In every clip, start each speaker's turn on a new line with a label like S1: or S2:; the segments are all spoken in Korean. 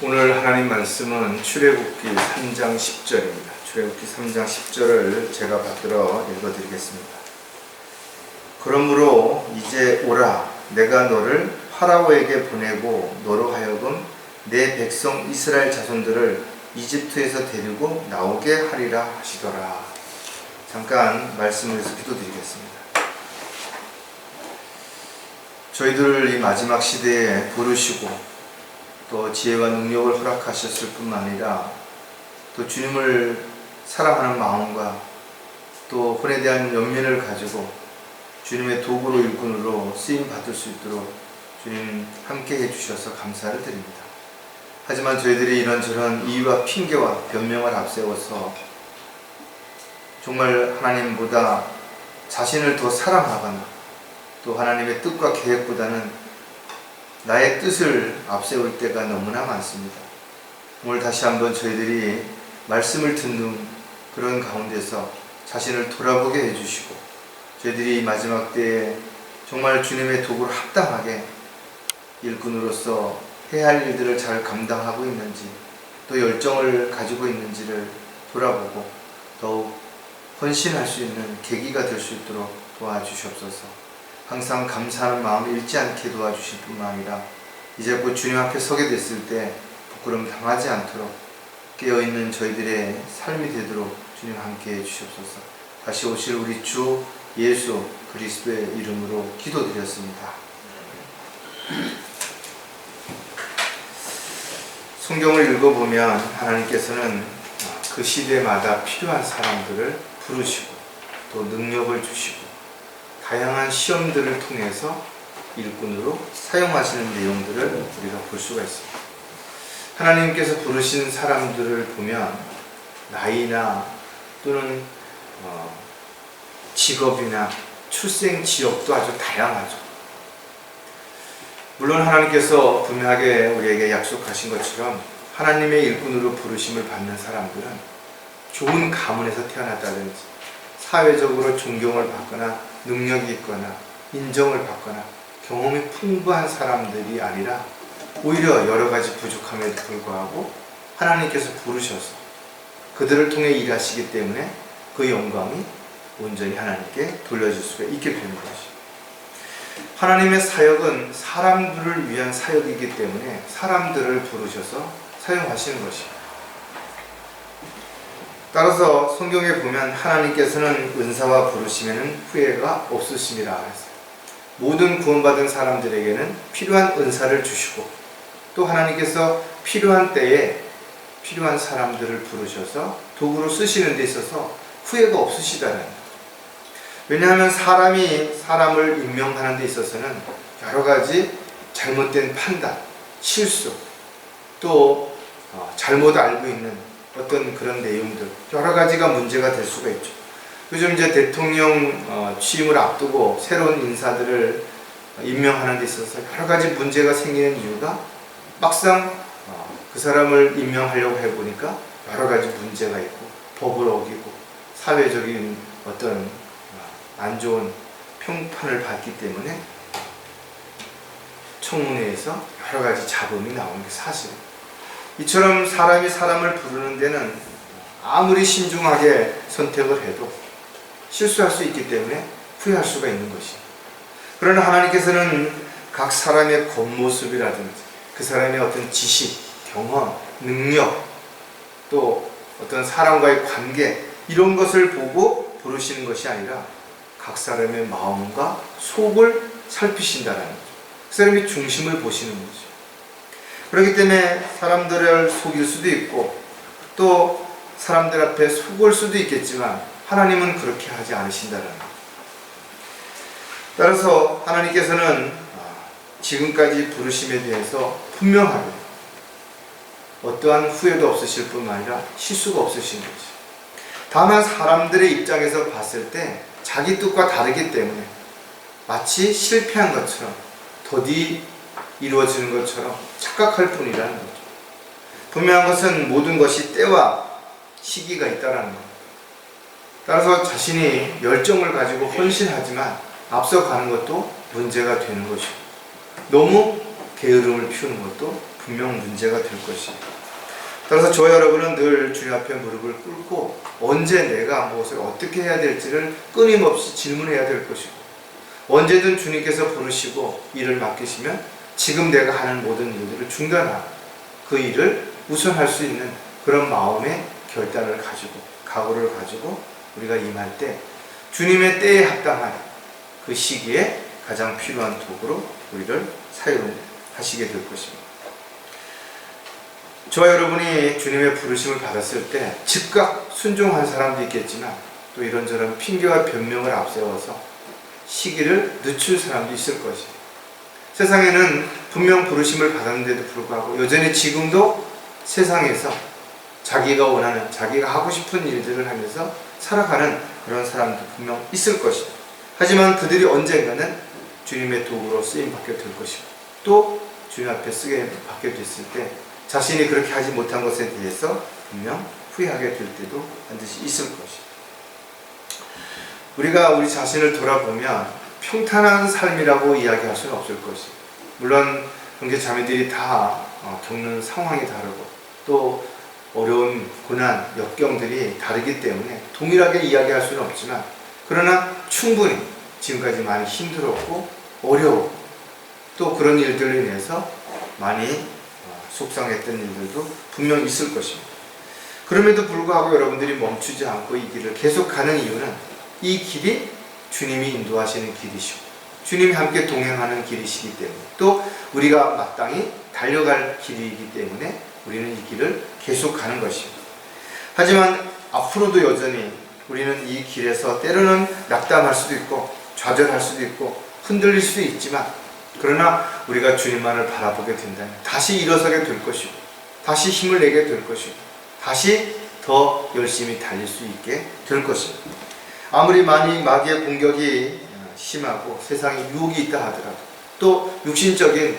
S1: 오늘 하나님 말씀은 출애굽기 3장 10절입니다. 출애굽기 3장 10절을 제가 받들어 읽어드리겠습니다. 그러므로 이제 오라, 내가 너를 파라오에게 보내고 너로 하여금 내 백성 이스라엘 자손들을 이집트에서 데리고 나오게 하리라 하시더라. 잠깐 말씀을 해서 기도드리겠습니다. 저희들을 이 마지막 시대에 부르시고 또 지혜와 능력을 허락하셨을 뿐만 아니라 또 주님을 사랑하는 마음과 또 혼에 대한 연민을 가지고 주님의 도구로 일꾼으로 쓰임 받을 수 있도록 주님 함께 해주셔서 감사를 드립니다. 하지만 저희들이 이런저런 이유와 핑계와 변명을 앞세워서 정말 하나님보다 자신을 더 사랑하거나 또 하나님의 뜻과 계획보다는 나의 뜻을 앞세울 때가 너무나 많습니다. 오늘 다시 한번 저희들이 말씀을 듣는 그런 가운데서 자신을 돌아보게 해주시고 저희들이 마지막 때에 정말 주님의 도구로 합당하게 일꾼으로서 해야 할 일들을 잘 감당하고 있는지 또 열정을 가지고 있는지를 돌아보고 더욱 헌신할 수 있는 계기가 될 수 있도록 도와주시옵소서. 항상 감사하는 마음을 잃지 않게 도와주실 뿐만 아니라 이제 곧 주님 앞에 서게 됐을 때 부끄러움 당하지 않도록 깨어있는 저희들의 삶이 되도록 주님 함께 해주시옵소서. 다시 오실 우리 주 예수 그리스도의 이름으로 기도드렸습니다. 성경을 읽어보면 하나님께서는 그 시대마다 필요한 사람들을 부르시고 또 능력을 주시고 다양한 시험들을 통해서 일꾼으로 사용하시는 내용들을 우리가 볼 수가 있습니다. 하나님께서 부르신 사람들을 보면 나이나 또는 직업이나 출생 지역도 아주 다양하죠. 물론 하나님께서 분명하게 우리에게 약속하신 것처럼 하나님의 일꾼으로 부르심을 받는 사람들은 좋은 가문에서 태어났다든지 사회적으로 존경을 받거나 능력이 있거나 인정을 받거나 경험이 풍부한 사람들이 아니라 오히려 여러 가지 부족함에도 불구하고 하나님께서 부르셔서 그들을 통해 일하시기 때문에 그 영광이 온전히 하나님께 돌려질 수가 있게 되는 것입니다. 하나님의 사역은 사람들을 위한 사역이기 때문에 사람들을 부르셔서 사용하시는 것입니다. 따라서 성경에 보면 하나님께서는 은사와 부르심에는 후회가 없으심이라 했어요. 모든 구원받은 사람들에게는 필요한 은사를 주시고 또 하나님께서 필요한 때에 필요한 사람들을 부르셔서 도구로 쓰시는 데 있어서 후회가 없으시다는 거예요. 왜냐하면 사람이 사람을 임명하는 데 있어서는 여러 가지 잘못된 판단, 실수, 또 잘못 알고 있는 어떤 그런 내용들 여러 가지가 문제가 될 수가 있죠. 요즘 이제 대통령 취임을 앞두고 새로운 인사들을 임명하는 데 있어서 여러 가지 문제가 생기는 이유가 막상 그 사람을 임명하려고 해보니까 여러 가지 문제가 있고 법을 어기고 사회적인 어떤 안 좋은 평판을 받기 때문에 청문회에서 여러 가지 잡음이 나오는 게 사실입니다. 이처럼 사람이 사람을 부르는 데는 아무리 신중하게 선택을 해도 실수할 수 있기 때문에 후회할 수가 있는 것입니다. 그러나 하나님께서는 각 사람의 겉모습이라든지 그 사람의 어떤 지식, 경험, 능력 또 어떤 사람과의 관계 이런 것을 보고 부르시는 것이 아니라 각 사람의 마음과 속을 살피신다는 거죠. 그 사람의 중심을 보시는 거죠. 그렇기 때문에 사람들을 속일 수도 있고 또 사람들 앞에 속을 수도 있겠지만 하나님은 그렇게 하지 않으신다는 거예요. 따라서 하나님께서는 지금까지 부르심에 대해서 분명하게 어떠한 후회도 없으실 뿐만 아니라 실수가 없으신 거지. 다만 사람들의 입장에서 봤을 때 자기 뜻과 다르기 때문에 마치 실패한 것처럼 더디 이루어지는 것처럼 착각할 뿐이라는 거죠. 분명한 것은 모든 것이 때와 시기가 있다는 겁니다. 따라서 자신이 열정을 가지고 헌신하지만 앞서가는 것도 문제가 되는 것이고 너무 게으름을 피우는 것도 분명 문제가 될 것이에요. 따라서 저와 여러분은 늘 주님 앞에 무릎을 꿇고 언제 내가 무엇을 어떻게 해야 될지를 끊임없이 질문해야 될 것이고, 언제든 주님께서 부르시고 일을 맡기시면 지금 내가 하는 모든 일들을 중단하고 그 일을 우선할 수 있는 그런 마음의 결단을 가지고, 각오를 가지고 우리가 임할 때 주님의 때에 합당한 그 시기에 가장 필요한 도구로 우리를 사용하시게 될 것입니다. 저와 여러분이 주님의 부르심을 받았을 때 즉각 순종한 사람도 있겠지만, 또 이런저런 핑계와 변명을 앞세워서 시기를 늦출 사람도 있을 것이에요. 세상에는 분명 부르심을 받았는데도 불구하고 여전히 지금도 세상에서 자기가 원하는, 자기가 하고 싶은 일들을 하면서 살아가는 그런 사람도 분명 있을 것이고, 하지만 그들이 언젠가는 주님의 도구로 쓰임받게 될 것이고, 또 주님 앞에 쓰게 받게 됐을 때 자신이 그렇게 하지 못한 것에 대해서 분명 후회하게 될 때도 반드시 있을 것이고, 우리가 우리 자신을 돌아보면 평탄한 삶이라고 이야기할 수는 없을 것이고, 물론 형제 자매들이 다 겪는 상황이 다르고 또 어려운 고난, 역경들이 다르기 때문에 동일하게 이야기할 수는 없지만, 그러나 충분히 지금까지 많이 힘들었고 어려웠고 또 그런 일들로 인해서 많이 속상했던 일들도 분명히 있을 것입니다. 그럼에도 불구하고 여러분들이 멈추지 않고 이 길을 계속 가는 이유는 이 길이 주님이 인도하시는 길이시고 주님이 함께 동행하는 길이시기 때문에, 또 우리가 마땅히 달려갈 길이기 때문에 우리는 이 길을 계속 가는 것입니다. 하지만 앞으로도 여전히 우리는 이 길에서 때로는 낙담할 수도 있고 좌절할 수도 있고 흔들릴 수도 있지만, 그러나 우리가 주님만을 바라보게 된다면 다시 일어서게 될 것이고 다시 힘을 내게 될 것이고 다시 더 열심히 달릴 수 있게 될 것입니다. 아무리 많이 마귀의 공격이 심하고 세상에 유혹이 있다 하더라도, 또 육신적인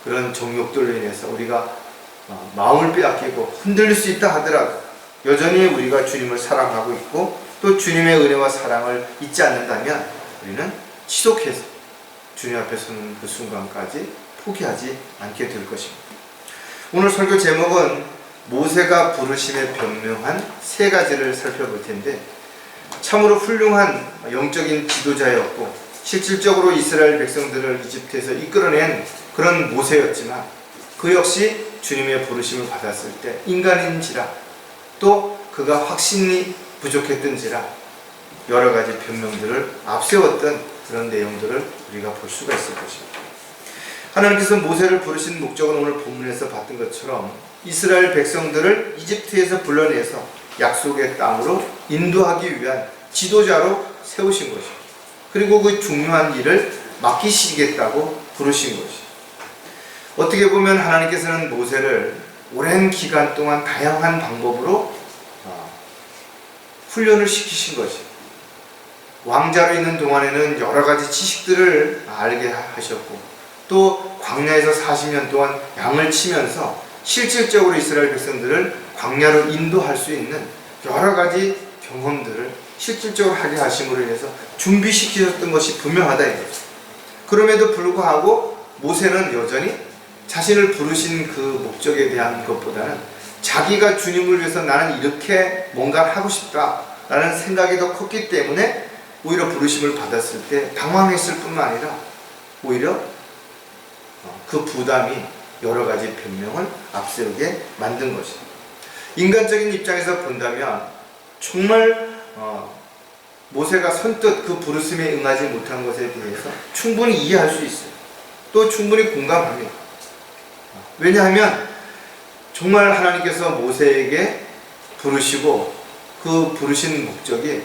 S1: 그런 정욕들로 인해서 우리가 마음을 빼앗기고 흔들릴 수 있다 하더라도 여전히 우리가 주님을 사랑하고 있고 또 주님의 은혜와 사랑을 잊지 않는다면 우리는 지속해서 주님 앞에 서는 그 순간까지 포기하지 않게 될 것입니다. 오늘 설교 제목은 모세가 부르심에 변명한 세 가지를 살펴볼 텐데, 참으로 훌륭한 영적인 지도자였고 실질적으로 이스라엘 백성들을 이집트에서 이끌어낸 그런 모세였지만, 그 역시 주님의 부르심을 받았을 때 인간인지라 또 그가 확신이 부족했던지라 여러 가지 변명들을 앞세웠던 그런 내용들을 우리가 볼 수가 있을 것입니다. 하나님께서 모세를 부르신 목적은 오늘 본문에서 봤던 것처럼 이스라엘 백성들을 이집트에서 불러내서 약속의 땅으로 인도하기 위한 지도자로 세우신 것입니다. 그리고 그 중요한 일을 맡기시겠다고 부르신 것입니다. 어떻게 보면 하나님께서는 모세를 오랜 기간 동안 다양한 방법으로 훈련을 시키신 것입니다. 왕자로 있는 동안에는 여러 가지 지식들을 알게 하셨고, 또 광야에서 40년 동안 양을 치면서 실질적으로 이스라엘 백성들을 광야로 인도할 수 있는 여러 가지 경험들을 실질적으로 하게 하심으로 인해서 준비시키셨던 것이 분명하다 이거죠. 그럼에도 불구하고 모세는 여전히 자신을 부르신 그 목적에 대한 것보다는 자기가 주님을 위해서 나는 이렇게 뭔가 하고 싶다라는 생각이 더 컸기 때문에 오히려 부르심을 받았을 때 당황했을 뿐만 아니라 오히려 그 부담이 여러 가지 변명을 앞세우게 만든 것입니다. 인간적인 입장에서 본다면 정말 모세가 선뜻 그 부르심에 응하지 못한 것에 대해서 충분히 이해할 수 있어요. 또 충분히 공감합니다. 왜냐하면 정말 하나님께서 모세에게 부르시고 그 부르신 목적이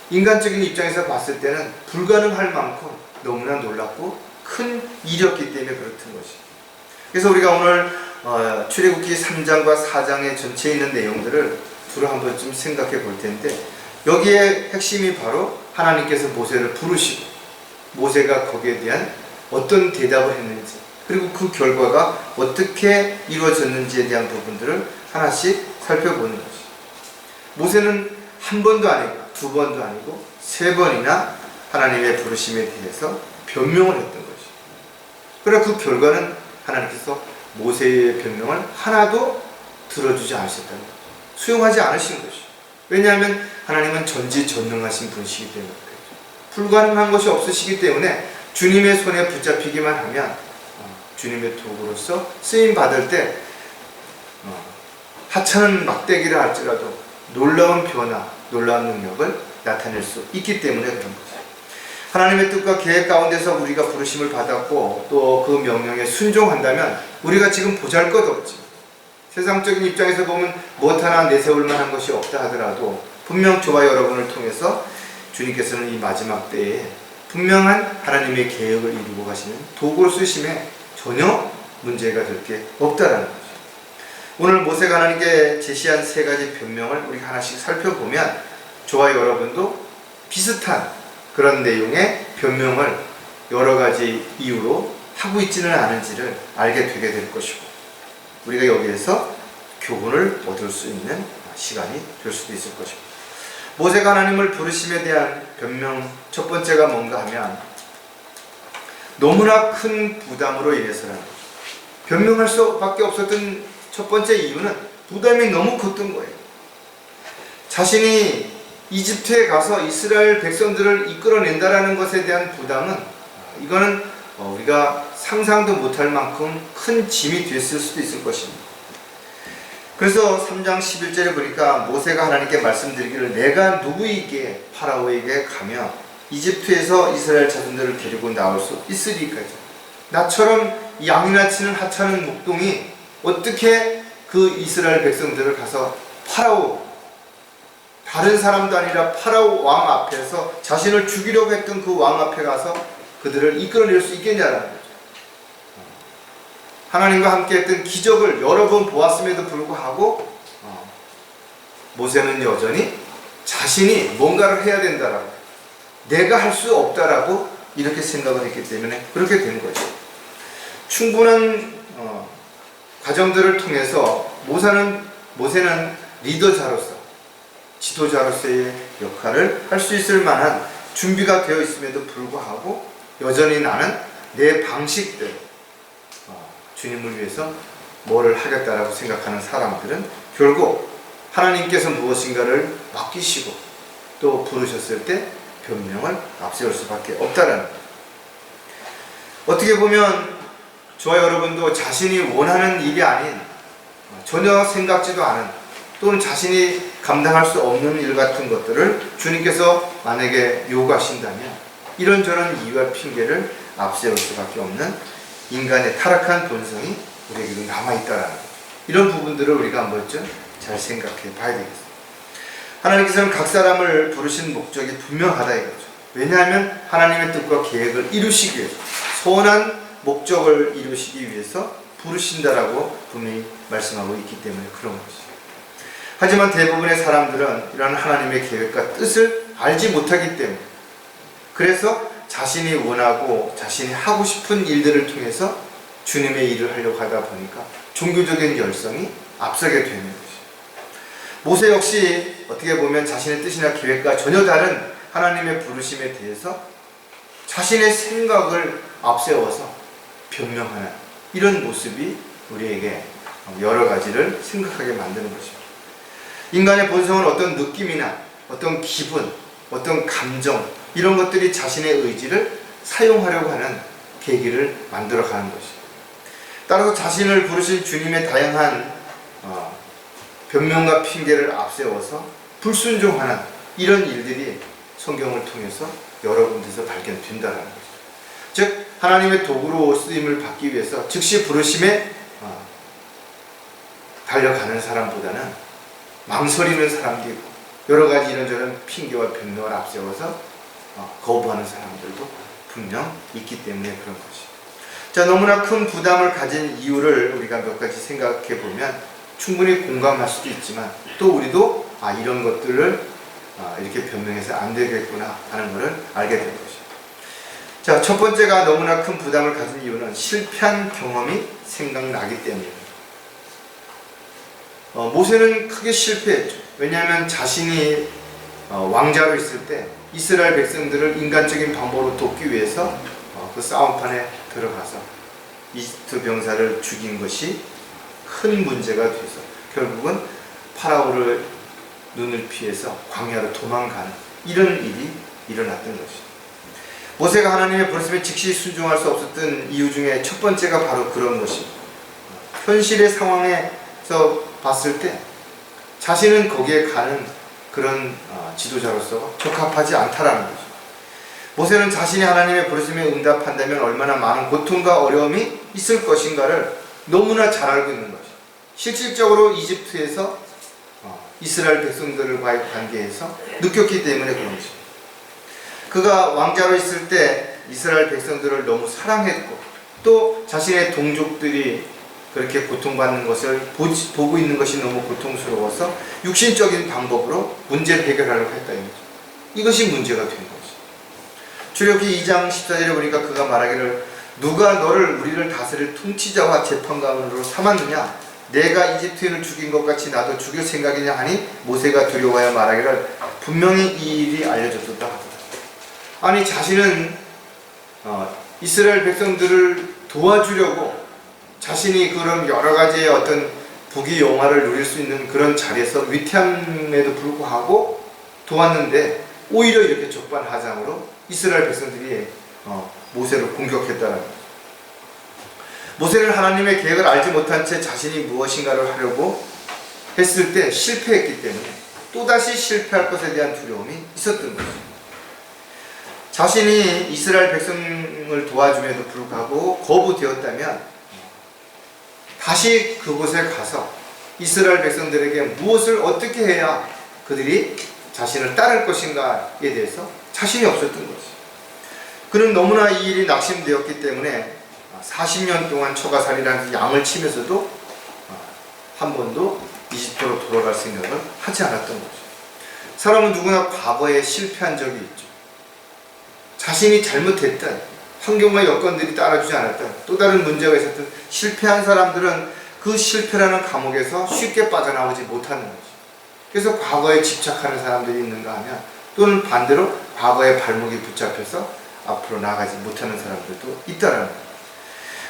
S1: 인간적인 입장에서 봤을 때는 불가능할 만큼 너무나 놀랍고 큰 일이었기 때문에 그렇던 것이죠. 그래서 우리가 오늘 출애굽기 3장과 4장의 전체에 있는 내용들을 두루 한 번쯤 생각해 볼 텐데, 여기에 핵심이 바로 하나님께서 모세를 부르시고 모세가 거기에 대한 어떤 대답을 했는지, 그리고 그 결과가 어떻게 이루어졌는지에 대한 부분들을 하나씩 살펴보는 것이죠. 모세는 한 번도 아니고 두 번도 아니고 세 번이나 하나님의 부르심에 대해서 변명을 했던 것이죠. 그러나 그 결과는 하나님께서 모세의 변명을 하나도 들어주지 않으셨다는 거죠. 수용하지 않으신 것이죠. 왜냐하면 하나님은 전지전능하신 분이시기 때문에 그렇죠. 불가능한 것이 없으시기 때문에 주님의 손에 붙잡히기만 하면 주님의 도구로서 쓰임 받을 때 하찮은 막대기를 할지라도 놀라운 변화, 놀라운 능력을 나타낼 수 있기 때문에 그런 거죠. 하나님의 뜻과 계획 가운데서 우리가 부르심을 받았고 또 그 명령에 순종한다면 우리가 지금 보잘것없지, 세상적인 입장에서 보면 무엇 하나 내세울 만한 것이 없다 하더라도 분명 저와 여러분을 통해서 주님께서는 이 마지막 때에 분명한 하나님의 계획을 이루고 가시는 도구를 쓰심에 전혀 문제가 될 게 없다라는 거죠. 오늘 모세가 하나님께 제시한 세 가지 변명을 우리 하나씩 살펴보면 저와 여러분도 비슷한 그런 내용의 변명을 여러 가지 이유로 하고 있지는 않은지를 알게 되게 될 것이고, 우리가 여기에서 교훈을 얻을 수 있는 시간이 될 수도 있을 것이고, 모세가 하나님을 부르심에 대한 변명 첫 번째가 뭔가 하면 너무나 큰 부담으로 인해서라는 거죠. 변명할 수밖에 없었던 첫 번째 이유는 부담이 너무 컸던 거예요. 자신이 이집트에 가서 이스라엘 백성들을 이끌어낸다라는 것에 대한 부담은 이거는 우리가 상상도 못할 만큼 큰 짐이 됐을 수도 있을 것입니다. 그래서 3장 11절에 보니까 모세가 하나님께 말씀드리기를 내가 누구에게 파라오에게 가며 이집트에서 이스라엘 자손들을 데리고 나올 수 있으리까지, 나처럼 양이나 치는 하찮은 목동이 어떻게 그 이스라엘 백성들을 가서 파라오, 다른 사람도 아니라 파라오 왕 앞에서 자신을 죽이려고 했던 그 왕 앞에 가서 그들을 이끌어낼 수 있겠냐라는 거죠. 하나님과 함께 했던 기적을 여러 번 보았음에도 불구하고 모세는 여전히 자신이 뭔가를 해야 된다라고, 내가 할 수 없다라고 이렇게 생각을 했기 때문에 그렇게 된 거죠. 충분한 과정들을 통해서 모세는 리더자로서, 지도자로서의 역할을 할 수 있을 만한 준비가 되어 있음에도 불구하고 여전히 나는 내 방식대로 주님을 위해서 뭐를 하겠다라고 생각하는 사람들은 결국 하나님께서 무엇인가를 맡기시고 또 부르셨을 때 변명을 앞세울 수밖에 없다라는 거예요. 어떻게 보면 저와 여러분도 자신이 원하는 일이 아닌, 전혀 생각지도 않은, 또는 자신이 감당할 수 없는 일 같은 것들을 주님께서 만약에 요구하신다면 이런저런 이유와 핑계를 앞세울 수밖에 없는 인간의 타락한 본성이 우리에게도 남아있다라는 거죠. 이런 부분들을 우리가 한번 잘 생각해 봐야 되겠습니다. 하나님께서는 각 사람을 부르신 목적이 분명하다 이거죠. 왜냐하면 하나님의 뜻과 계획을 이루시기 위해서, 선한 목적을 이루시기 위해서 부르신다라고 분명히 말씀하고 있기 때문에 그런 것이죠. 하지만 대부분의 사람들은 이런 하나님의 계획과 뜻을 알지 못하기 때문에, 그래서 자신이 원하고 자신이 하고 싶은 일들을 통해서 주님의 일을 하려고 하다 보니까 종교적인 열성이 앞서게 되는 것이죠. 모세 역시 어떻게 보면 자신의 뜻이나 계획과 전혀 다른 하나님의 부르심에 대해서 자신의 생각을 앞세워서 변명하는 이런 모습이 우리에게 여러 가지를 생각하게 만드는 것입니다. 인간의 본성은 어떤 느낌이나 어떤 기분, 어떤 감정, 이런 것들이 자신의 의지를 사용하려고 하는 계기를 만들어가는 것입니다. 따라서 자신을 부르신 주님의 다양한 변명과 핑계를 앞세워서 불순종하는 이런 일들이 성경을 통해서 여러 군데서 발견된다는 것이죠. 즉 하나님의 도구로 쓰임을 받기 위해서 즉시 부르심에 달려가는 사람보다는 망설이는 사람도 있고 여러 가지 이런저런 핑계와 변명을 앞세워서 거부하는 사람들도 분명 있기 때문에 그런 것이죠. 자, 너무나 큰 부담을 가진 이유를 우리가 몇 가지 생각해 보면 충분히 공감할 수도 있지만 또 우리도 이런 것들을 이렇게 변명해서 안 되겠구나 하는 것을 알게 된 것이죠. 자, 첫 번째가 너무나 큰 부담을 가진 이유는 실패한 경험이 생각나기 때문입니다. 모세는 크게 실패했죠. 왜냐하면 자신이 왕자로 있을 때 이스라엘 백성들을 인간적인 방법으로 돕기 위해서 그 싸움판에 들어가서 이집트 병사를 죽인 것이 큰 문제가 돼서 결국은 파라오를 눈을 피해서 광야로 도망가는 이런 일이 일어났던 것이죠. 모세가 하나님의 부르심에 즉시 순종할 수 없었던 이유 중에 첫 번째가 바로 그런 것입니다. 현실의 상황에서 봤을 때 자신은 거기에 가는 그런 지도자로서 적합하지 않다라는 거죠. 모세는 자신이 하나님의 부르심에 응답한다면 얼마나 많은 고통과 어려움이 있을 것인가를 너무나 잘 알고 있는 것이죠. 실질적으로 이집트에서 이스라엘 백성들과의 관계에서 느꼈기 때문에 그런 것입니다. 그가 왕자로 있을 때 이스라엘 백성들을 너무 사랑했고 또 자신의 동족들이 그렇게 고통받는 것을 보고 있는 것이 너무 고통스러워서 육신적인 방법으로 문제를 해결하려고 했다는 거죠. 이것이 문제가 된 거죠. 출애굽기 2장 14절에 보니까 그가 말하기를 누가 너를 우리를 다스릴 통치자와 재판관으로 삼았느냐? 내가 이집트인을 죽인 것 같이 나도 죽일 생각이냐 하니 모세가 두려워하여 말하기를 분명히 이 일이 알려졌다 하더라. 아니 자신은 이스라엘 백성들을 도와주려고 자신이 그런 여러 가지의 어떤 부귀 영화를 누릴 수 있는 그런 자리에서 위태함에도 불구하고 도왔는데 오히려 이렇게 적반하장으로 이스라엘 백성들이 모세를 공격했다는 거죠. 모세는 하나님의 계획을 알지 못한 채 자신이 무엇인가를 하려고 했을 때 실패했기 때문에 또다시 실패할 것에 대한 두려움이 있었던 거죠. 자신이 이스라엘 백성을 도와줌에도 불구하고 거부되었다면 다시 그곳에 가서 이스라엘 백성들에게 무엇을 어떻게 해야 그들이 자신을 따를 것인가에 대해서 자신이 없었던 거죠. 그는 너무나 이 일이 낙심되었기 때문에 40년 동안 처가살이라는 양을 치면서도 한 번도 이집트로 돌아갈 생각을 하지 않았던 거죠. 사람은 누구나 과거에 실패한 적이 있죠. 자신이 잘못했던 환경과 여건들이 따라주지 않았던 또 다른 문제가 있었던 실패한 사람들은 그 실패라는 감옥에서 쉽게 빠져나오지 못하는 거죠. 그래서 과거에 집착하는 사람들이 있는가 하면 또는 반대로 과거의 발목이 붙잡혀서 앞으로 나가지 못하는 사람들도 있다라는 거예요.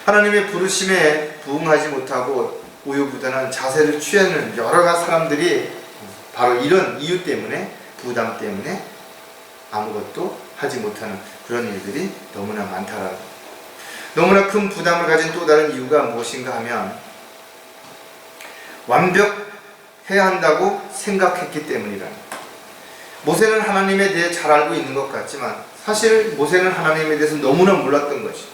S1: 하나님의 부르심에 부응하지 못하고 우유부단한 자세를 취하는 여러 가지 사람들이 바로 이런 이유 때문에 부담 때문에 아무것도 하지 못하는 그런 일들이 너무나 많다라는 거예요. 너무나 큰 부담을 가진 또 다른 이유가 무엇인가 하면 완벽해야 한다고 생각했기 때문이라는 거예요. 모세는 하나님에 대해 잘 알고 있는 것 같지만 사실 모세는 하나님에 대해서 너무나 몰랐던 것이죠.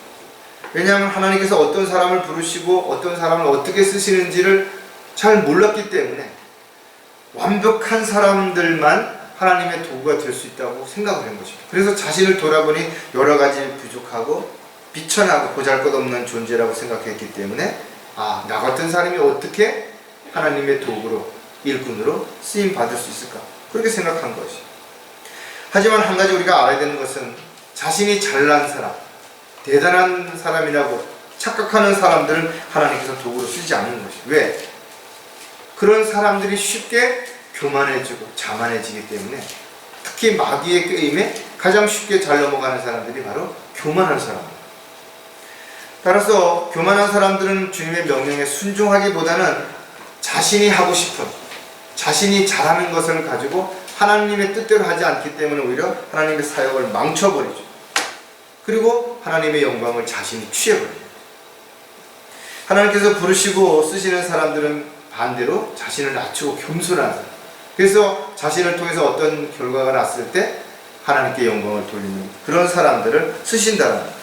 S1: 왜냐하면 하나님께서 어떤 사람을 부르시고 어떤 사람을 어떻게 쓰시는지를 잘 몰랐기 때문에 완벽한 사람들만 하나님의 도구가 될 수 있다고 생각을 한 것입니다. 그래서 자신을 돌아보니 여러 가지 부족하고 비천하고 보잘것없는 존재라고 생각했기 때문에 나 같은 사람이 어떻게 하나님의 도구로 일꾼으로 쓰임 받을 수 있을까? 그렇게 생각한 것이. 하지만 한 가지 우리가 알아야 되는 것은 자신이 잘난 사람, 대단한 사람이라고 착각하는 사람들은 하나님께서 도구로 쓰지 않는 것이. 왜? 그런 사람들이 쉽게 교만해지고 자만해지기 때문에 특히 마귀의 게임에 가장 쉽게 잘 넘어가는 사람들이 바로 교만한 사람입니다. 따라서 교만한 사람들은 주님의 명령에 순종하기보다는 자신이 하고 싶은 자신이 잘하는 것을 가지고 하나님의 뜻대로 하지 않기 때문에 오히려 하나님의 사역을 망쳐버리죠. 그리고 하나님의 영광을 자신이 취해버립니다. 하나님께서 부르시고 쓰시는 사람들은 반대로 자신을 낮추고 겸손한 사람. 그래서 자신을 통해서 어떤 결과가 났을 때 하나님께 영광을 돌리는 그런 사람들을 쓰신다는 거예요.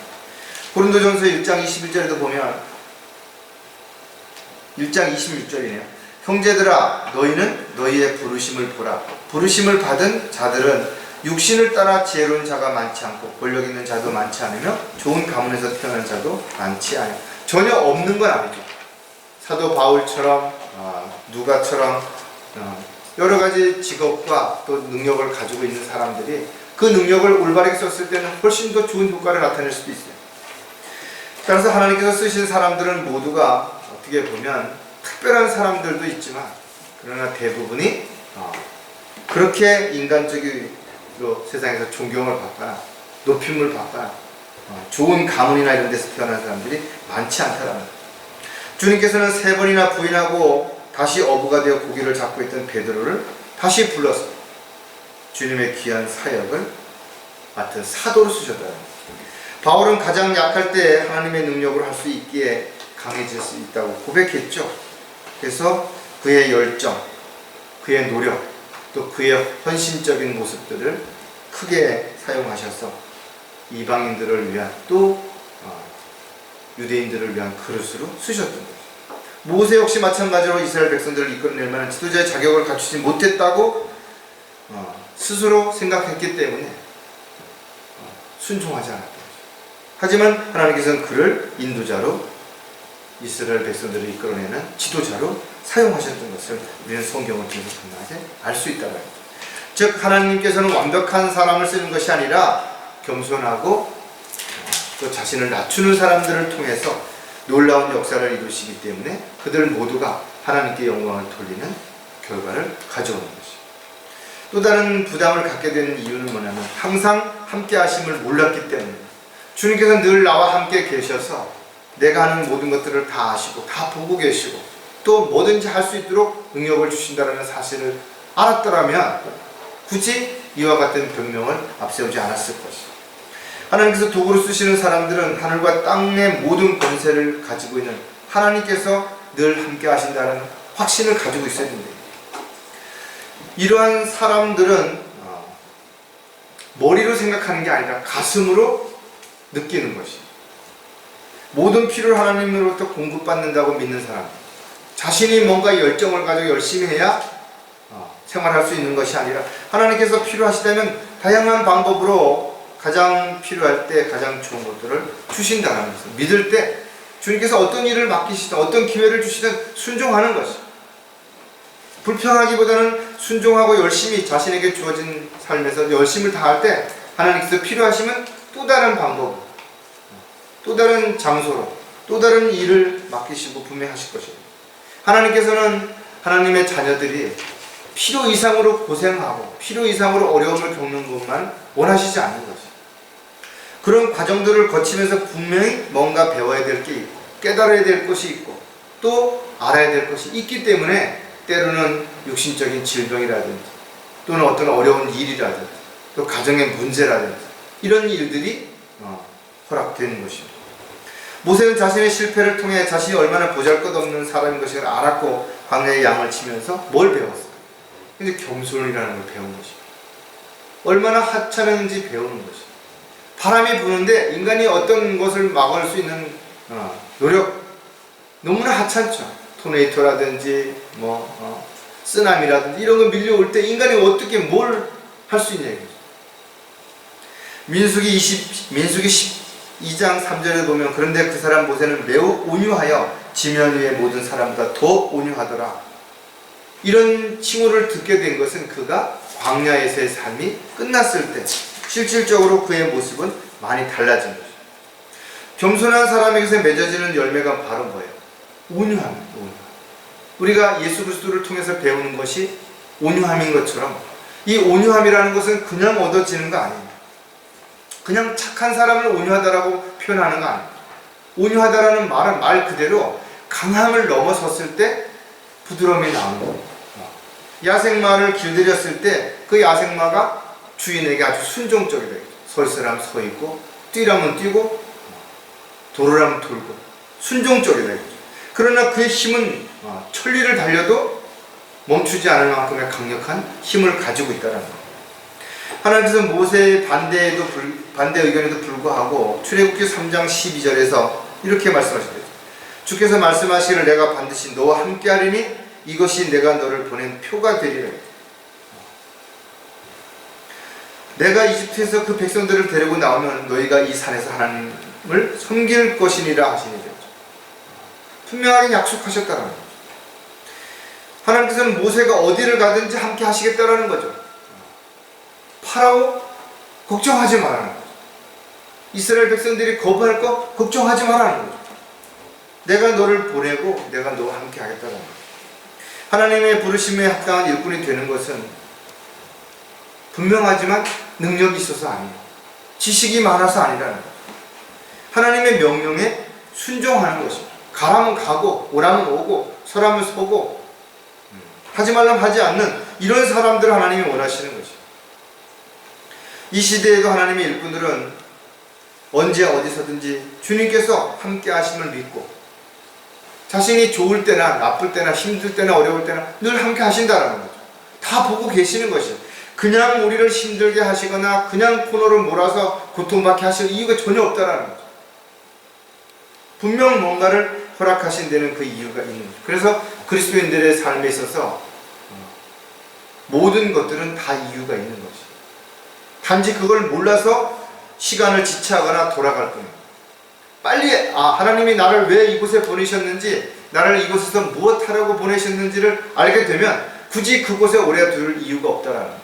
S1: 고린도전서 1장 21절에도 보면 1장 26절이네요. 형제들아 너희는 너희의 부르심을 보라. 부르심을 받은 자들은 육신을 따라 지혜로운 자가 많지 않고 권력 있는 자도 많지 않으며 좋은 가문에서 태어난 자도 많지 않아요. 전혀 없는 건 아니죠. 사도 바울처럼 누가처럼 여러 가지 직업과 또 능력을 가지고 있는 사람들이 그 능력을 올바르게 썼을 때는 훨씬 더 좋은 효과를 나타낼 수도 있어요. 따라서 하나님께서 쓰신 사람들은 모두가 어떻게 보면 특별한 사람들도 있지만 그러나 대부분이 그렇게 인간적으로 세상에서 존경을 받거나 높임을 받거나 좋은 가문이나 이런 데서 태어난 사람들이 많지 않다라는 거예요. 주님께서는 3번이나 부인하고 다시 어부가 되어 고기를 잡고 있던 베드로를 다시 불러서 주님의 귀한 사역을 맡은 사도로 쓰셨다는 거예요. 바울은 가장 약할 때 하나님의 능력으로 할 수 있기에 강해질 수 있다고 고백했죠. 그래서 그의 열정, 그의 노력, 또 그의 헌신적인 모습들을 크게 사용하셔서 이방인들을 위한 또 유대인들을 위한 그릇으로 쓰셨던 거죠. 모세 역시 마찬가지로 이스라엘 백성들을 이끌어낼 만한 지도자의 자격을 갖추지 못했다고 스스로 생각했기 때문에 순종하지 않았던 거죠. 하지만 하나님께서는 그를 인도자로 이스라엘 백성들을 이끌어내는 지도자로 사용하셨던 것을 우리는 성경을 통해서 분명하게 알 수 있다는 거죠. 즉 하나님께서는 완벽한 사람을 쓰는 것이 아니라 겸손하고 또 자신을 낮추는 사람들을 통해서 놀라운 역사를 이루시기 때문에 그들 모두가 하나님께 영광을 돌리는 결과를 가져오는 것이죠. 또 다른 부담을 갖게 되는 이유는 뭐냐면 항상 함께 하심을 몰랐기 때문입니다. 주님께서 늘 나와 함께 계셔서 내가 하는 모든 것들을 다 아시고 다 보고 계시고 또 뭐든지 할 수 있도록 능력을 주신다는 사실을 알았더라면 굳이 이와 같은 변명을 앞세우지 않았을 것이죠. 하나님께서 도구로 쓰시는 사람들은 하늘과 땅의 모든 권세를 가지고 있는 하나님께서 늘 함께 하신다는 확신을 가지고 있어야 됩니다. 이러한 사람들은 머리로 생각하는 게 아니라 가슴으로 느끼는 것이 모든 필요를 하나님으로부터 공급받는다고 믿는 사람, 자신이 뭔가 열정을 가지고 열심히 해야 생활할 수 있는 것이 아니라 하나님께서 필요하시다면 다양한 방법으로 가장 필요할 때 가장 좋은 것들을 주신다는 것을 믿을 때 주님께서 어떤 일을 맡기시든 어떤 기회를 주시든 순종하는 것이 불평하기보다는 순종하고 열심히 자신에게 주어진 삶에서 열심을 다할 때 하나님께서 필요하시면 또 다른 방법, 또 다른 장소로 또 다른 일을 맡기시고 분명하실 것입니다. 하나님께서는 하나님의 자녀들이 필요 이상으로 고생하고 필요 이상으로 어려움을 겪는 것만 원하시지 않는 것입니다. 그런 과정들을 거치면서 분명히 뭔가 배워야 될 게 있고 깨달아야 될 것이 있고 또 알아야 될 것이 있기 때문에 때로는 육신적인 질병이라든지 또는 어떤 어려운 일이라든지 또 가정의 문제라든지 이런 일들이 허락되는 것입니다. 모세는 자신의 실패를 통해 자신이 얼마나 보잘것없는 사람인 것을 알았고 광야의 양을 치면서 뭘 배웠어요? 근데 겸손이라는 걸 배운 것입니다. 얼마나 하찮은지 배우는 것입니다. 바람이 부는데 인간이 어떤 것을 막을 수 있는 노력 너무나 하찮죠. 토네이토라든지 쓰나미라든지 이런 거 밀려올 때 인간이 어떻게 뭘 할 수 있냐 이거죠. 민수기 12장 3절에 보면 그런데 그 사람 모세는 매우 온유하여 지면 위의 모든 사람보다 더 온유하더라. 이런 칭호를 듣게 된 것은 그가 광야에서의 삶이 끝났을 때 실질적으로 그의 모습은 많이 달라진 거죠. 겸손한 사람에게서 맺어지는 열매가 바로 뭐예요? 온유함입니다. 우리가 예수 그리스도를 통해서 배우는 것이 온유함인 것처럼 이 온유함이라는 것은 그냥 얻어지는 거 아닙니다. 그냥 착한 사람을 온유하다라고 표현하는 거 아닙니다. 온유하다라는 말은 말 그대로 강함을 넘어섰을 때 부드러움이 나오는 겁니다. 야생마를 길들였을 때 그 야생마가 주인에게 아주 순종적이 되겠죠. 설설하면 서 있고 뛰라면 뛰고 돌으라면 돌고 순종적이 되겠죠. 그러나 그의 힘은 천리를 달려도 멈추지 않을 만큼의 강력한 힘을 가지고 있다는 겁니다. 하나님께서 모세의 반대 의견에도 불구하고 출애굽기 3장 12절에서 이렇게 말씀하셨대요. 주께서 말씀하시기를 내가 반드시 너와 함께 하리니 이것이 내가 너를 보낸 표가 되리라. 내가 이집트에서 그 백성들을 데리고 나오면 너희가 이 산에서 하나님을 섬길 것이니라 하시니 분명하게 약속하셨다는 거죠. 하나님께서는 모세가 어디를 가든지 함께 하시겠다라는 거죠. 파라오 걱정하지 말라는 거죠. 이스라엘 백성들이 거부할 거 걱정하지 말라는 거죠. 내가 너를 보내고 내가 너와 함께 하겠다는 거죠. 하나님의 부르심에 합당한 일꾼이 되는 것은 분명하지만 능력이 있어서 아니에요. 지식이 많아서 아니라는 거죠. 하나님의 명령에 순종하는 것입니다. 가라면 가고 오라면 오고 서라면 서고 하지 말라면 하지 않는 이런 사람들을 하나님이 원하시는 것입니다. 이 시대에도 하나님의 일꾼들은 언제 어디서든지 주님께서 함께 하심을 믿고 자신이 좋을 때나 나쁠 때나 힘들 때나 어려울 때나 늘 함께 하신다라는 거죠. 다 보고 계시는 것이에요. 그냥 우리를 힘들게 하시거나 그냥 코너를 몰아서 고통받게 하실 이유가 전혀 없다라는 거죠. 분명 뭔가를 허락하신 데는 그 이유가 있는 거죠. 그래서 그리스도인들의 삶에 있어서 모든 것들은 다 이유가 있는 것이죠. 단지 그걸 몰라서 시간을 지체하거나 돌아갈 뿐입니다. 빨리 하나님이 나를 왜 이곳에 보내셨는지, 나를 이곳에서 무엇하라고 보내셨는지를 알게 되면 굳이 그곳에 오래 둘 이유가 없다라는 거예요.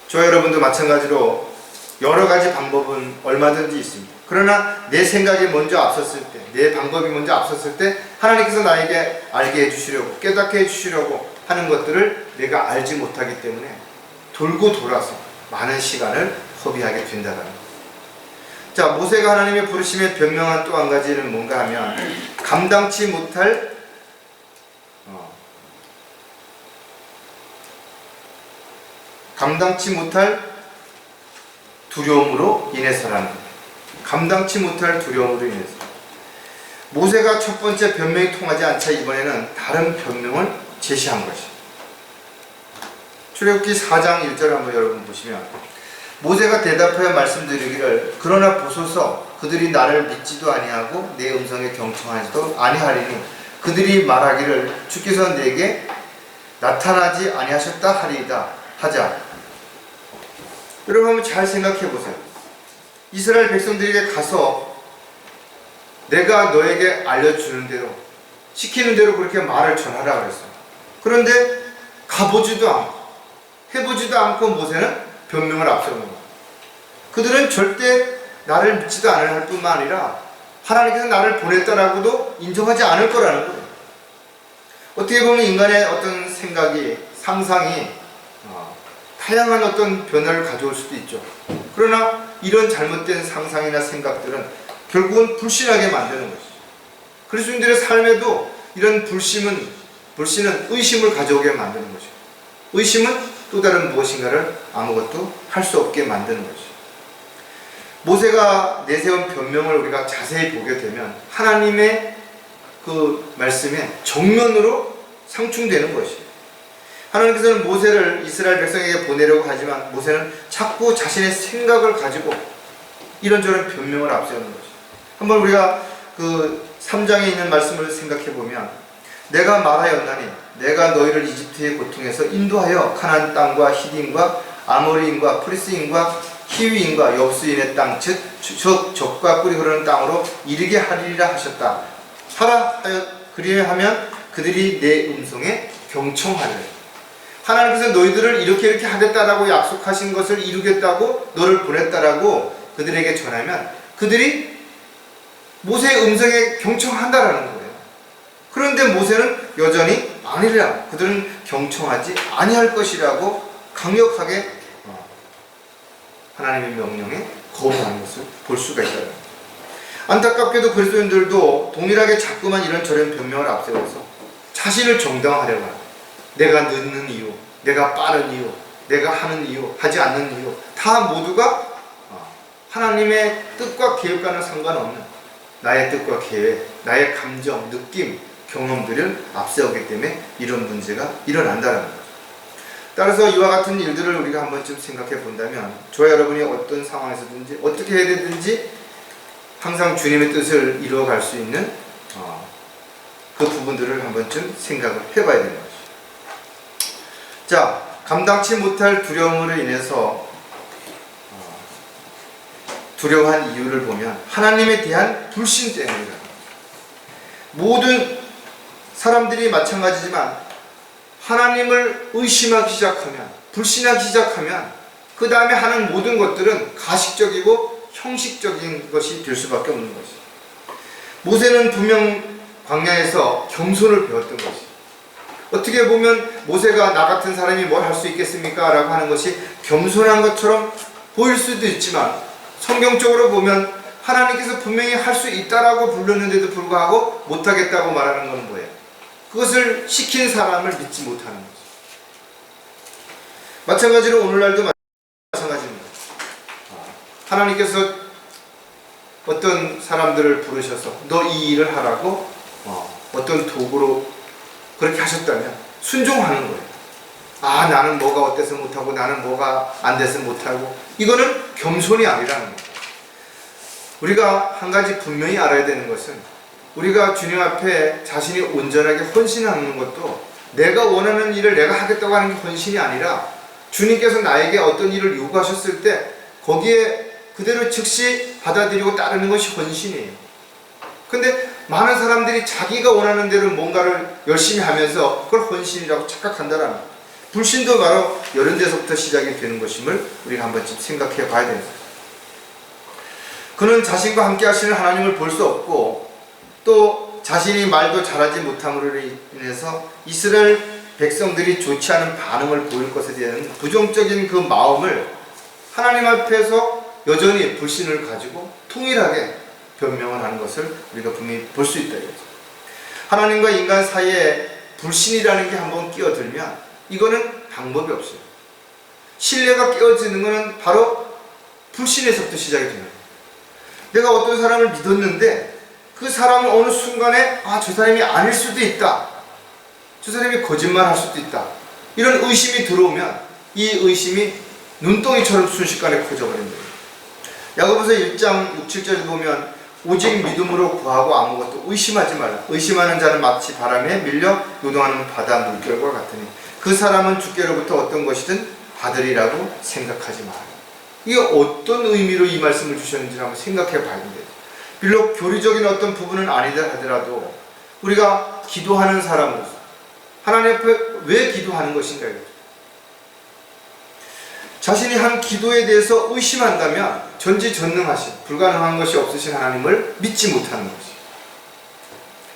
S1: 저와 여러분도 마찬가지로 여러 가지 방법은 얼마든지 있습니다. 그러나 내 생각이 먼저 앞섰을 때, 내 방법이 먼저 앞섰을 때 하나님께서 나에게 알게 해주시려고, 깨닫게 해주시려고 하는 것들을 내가 알지 못하기 때문에 돌고 돌아서 많은 시간을 허비하게 된다는 거예요. 자, 모세가 하나님의 부르심에 변명한 또 한 가지는 뭔가 하면 감당치 못할 두려움으로 인해서라는 거예요. 감당치 못할 두려움으로 인해서. 모세가 첫 번째 변명이 통하지 않자 이번에는 다른 변명을 제시한 것이에요. 출애굽기 4장 1절 한번 여러분 보시면 모세가 대답하여 말씀드리기를 그러나 보소서 그들이 나를 믿지도 아니하고 내 음성에 경청하지도 아니하리니 그들이 말하기를 주께서 내게 나타나지 아니하셨다 하리이다 하자. 여러분 한번 잘 생각해 보세요. 이스라엘 백성들에게 가서 내가 너에게 알려주는 대로 시키는 대로 그렇게 말을 전하라 그랬어요. 그런데 가보지도 않고 해보지도 않고 모세는 변명을 앞세우는 거예요. 그들은 절대 나를 믿지도 않을 뿐만 아니라 하나님께서 나를 보냈다라고도 인정하지 않을 거라는 거예요. 어떻게 보면 인간의 어떤 생각이, 상상이 다양한 어떤 변화를 가져올 수도 있죠. 그러나 이런 잘못된 상상이나 생각들은 결국은 불신하게 만드는 것이죠. 그리스도인들의 삶에도 이런 불신은 의심을 가져오게 만드는 것이죠. 의심은 또 다른 무엇인가를 아무것도 할 수 없게 만드는 것이죠. 모세가 내세운 변명을 우리가 자세히 보게 되면 하나님의 그 말씀에 정면으로 상충되는 것이에요. 하나님께서는 모세를 이스라엘 백성에게 보내려고 하지만 모세는 자꾸 자신의 생각을 가지고 이런저런 변명을 앞세우는 것이에요. 한번 우리가 그 3장에 있는 말씀을 생각해 보면 내가 말하였나니 내가 너희를 이집트의 고통에서 인도하여 가나안 땅과 히딘과 아모리인과 프리스인과 히위인과 여부스인의 땅 즉 젖과 꿀이 흐르는 땅으로 이르게 하리라 하셨다. 하라 하여 그리하면 그들이 내 음성에 경청하리라. 하나님께서 너희들을 이렇게 하겠다라고 약속하신 것을 이루겠다고 너를 보냈다라고 그들에게 전하면 그들이 모세의 음성에 경청한다라는 거예요. 그런데 모세는 여전히 아니라 그들은 경청하지 아니할 것이라고 강력하게 하나님의 명령에 거부하는 것을 볼 수가 있다는 거예요. 안타깝게도 그리스도인들도 동일하게 자꾸만 이런저런 변명을 앞세워서 자신을 정당화하려고 합니다. 내가 늦는 이유, 내가 빠른 이유, 내가 하는 이유, 하지 않는 이유 다 모두가 하나님의 뜻과 계획과는 상관없는 나의 뜻과 계획, 나의 감정, 느낌, 경험들을 앞세우기 때문에 이런 문제가 일어난다는 거죠. 따라서 이와 같은 일들을 우리가 한 번쯤 생각해 본다면 저와 여러분이 어떤 상황에서든지 어떻게 해야 되든지 항상 주님의 뜻을 이루어갈 수 있는 그 부분들을 한 번쯤 생각을 해봐야 되는 거죠. 자, 감당치 못할 두려움으로 인해서 두려워한 이유를 보면 하나님에 대한 불신 때문이다. 모든 사람들이 마찬가지지만 하나님을 의심하기 시작하면, 불신하기 시작하면 그 다음에 하는 모든 것들은 가식적이고 형식적인 것이 될 수밖에 없는 것이죠. 모세는 분명 광야에서 겸손을 배웠던 것이죠. 어떻게 보면 모세가 나 같은 사람이 뭘 할 수 있겠습니까? 라고 하는 것이 겸손한 것처럼 보일 수도 있지만 성경적으로 보면 하나님께서 분명히 할 수 있다라고 불렀는데도 불구하고 못하겠다고 말하는 건 뭐예요? 그것을 시킨 사람을 믿지 못하는 거죠. 마찬가지로 오늘날도 마찬가지입니다. 하나님께서 어떤 사람들을 부르셔서 너 이 일을 하라고 어떤 도구로 그렇게 하셨다면 순종하는 거예요. 나는 뭐가 어때서 못하고 나는 뭐가 안 돼서 못하고, 이거는 겸손이 아니라는 거예요. 우리가 한 가지 분명히 알아야 되는 것은, 우리가 주님 앞에 자신이 온전하게 헌신하는 것도 내가 원하는 일을 내가 하겠다고 하는 게 헌신이 아니라, 주님께서 나에게 어떤 일을 요구하셨을 때 거기에 그대로 즉시 받아들이고 따르는 것이 헌신이에요. 근데 많은 사람들이 자기가 원하는 대로 뭔가를 열심히 하면서 그걸 헌신이라고 착각한다는 거예요. 불신도 바로 이런 데서부터 시작이 되는 것임을 우리가 한 번쯤 생각해 봐야 됩니다. 그는 자신과 함께 하시는 하나님을 볼 수 없고, 또 자신이 말도 잘하지 못함으로 인해서 이스라엘 백성들이 좋지 않은 반응을 보일 것에 대한 부정적인 그 마음을 하나님 앞에서 여전히 불신을 가지고 통일하게 변명을 하는 것을 우리가 분명히 볼 수 있다. 하나님과 인간 사이에 불신이라는 게 한번 끼어들면 이거는 방법이 없어요. 신뢰가 깨어지는 것은 바로 불신에서부터 시작이 되는 거예요. 내가 어떤 사람을 믿었는데 그 사람은 어느 순간에 저 사람이 아닐 수도 있다, 저 사람이 거짓말 할 수도 있다, 이런 의심이 들어오면 이 의심이 눈덩이처럼 순식간에 커져버립니다. 야고보서 1장 6, 7절에 보면 오직 믿음으로 구하고 아무것도 의심하지 말라. 의심하는 자는 마치 바람에 밀려 요동하는 바다 물결과 같으니 그 사람은 주께로부터 어떤 것이든 받으리라고 생각하지 마라. 이게 어떤 의미로 이 말씀을 주셨는지 한번 생각해 봐야 됩니다. 비록 교리적인 어떤 부분은 아니다 하더라도 우리가 기도하는 사람으로서 하나님 앞에 왜 기도하는 것인가, 자신이 한 기도에 대해서 의심한다면 전지전능하신, 불가능한 것이 없으신 하나님을 믿지 못하는 것이,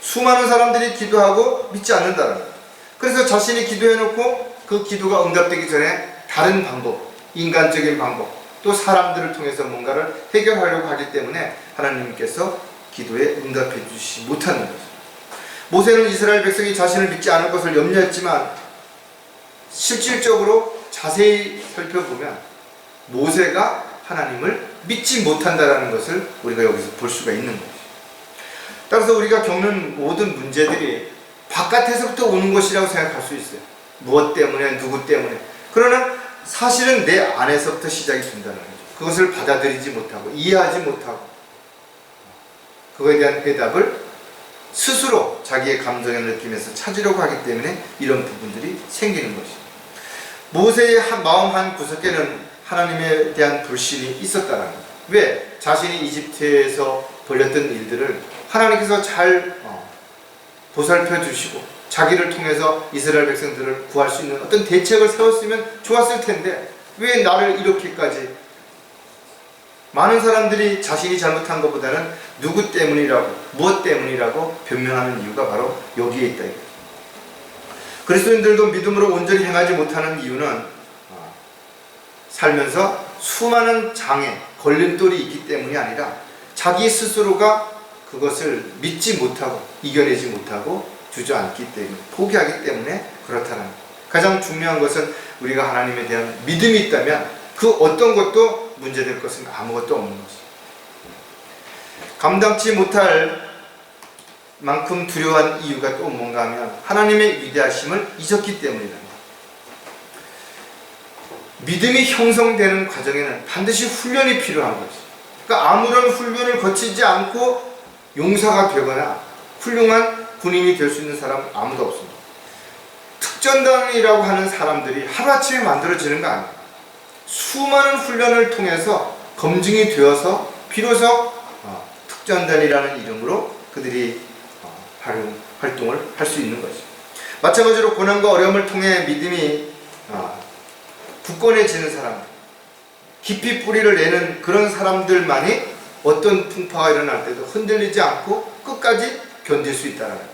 S1: 수많은 사람들이 기도하고 믿지 않는다는 거예요. 그래서 자신이 기도해놓고 그 기도가 응답되기 전에 다른 방법, 인간적인 방법, 또 사람들을 통해서 뭔가를 해결하려고 하기 때문에 하나님께서 기도에 응답해 주시지 못하는 거죠. 모세는 이스라엘 백성이 자신을 믿지 않을 것을 염려했지만 실질적으로 자세히 살펴보면 모세가 하나님을 믿지 못한다는 것을 우리가 여기서 볼 수가 있는 것이죠. 따라서 우리가 겪는 모든 문제들이 바깥에서부터 오는 것이라고 생각할 수 있어요. 무엇 때문에, 누구 때문에. 그러나 사실은 내 안에서부터 시작이 된다는 거죠. 그것을 받아들이지 못하고 이해하지 못하고 그거에 대한 해답을 스스로 자기의 감정의 느낌에서 찾으려고 하기 때문에 이런 부분들이 생기는 것이죠. 모세의 마음 한 구석에는 하나님에 대한 불신이 있었다는 거예요. 왜? 자신이 이집트에서 벌였던 일들을 하나님께서 잘 보살펴 주시고 자기를 통해서 이스라엘 백성들을 구할 수 있는 어떤 대책을 세웠으면 좋았을 텐데 왜 나를 이렇게까지, 많은 사람들이 자신이 잘못한 것보다는 누구 때문이라고, 무엇 때문이라고 변명하는 이유가 바로 여기에 있다. 그리스도인들도 믿음으로 온전히 행하지 못하는 이유는 살면서 수많은 장애, 걸림돌이 있기 때문이 아니라 자기 스스로가 그것을 믿지 못하고 이겨내지 못하고 주저앉기 때문에, 포기하기 때문에 그렇다는 거예요. 가장 중요한 것은 우리가 하나님에 대한 믿음이 있다면 그 어떤 것도 문제될 것은 아무것도 없는 것이죠. 감당치 못할 만큼 두려워한 이유가 또 뭔가 하면 하나님의 위대하심을 잊었기 때문이다. 믿음이 형성되는 과정에는 반드시 훈련이 필요한 거지. 그러니까 아무런 훈련을 거치지 않고 용사가 되거나 훌륭한 군인이 될 수 있는 사람은 아무도 없습니다. 특전단이라고 하는 사람들이 하루아침에 만들어지는 거 아니에요. 수많은 훈련을 통해서 검증이 되어서 비로소 특전단이라는 이름으로 그들이 활동을 할 수 있는 거죠. 마찬가지로 고난과 어려움을 통해 믿음이 굳건해지는 사람들, 깊이 뿌리를 내는 그런 사람들만이 어떤 풍파가 일어날 때도 흔들리지 않고 끝까지 견딜 수 있다는 거예요.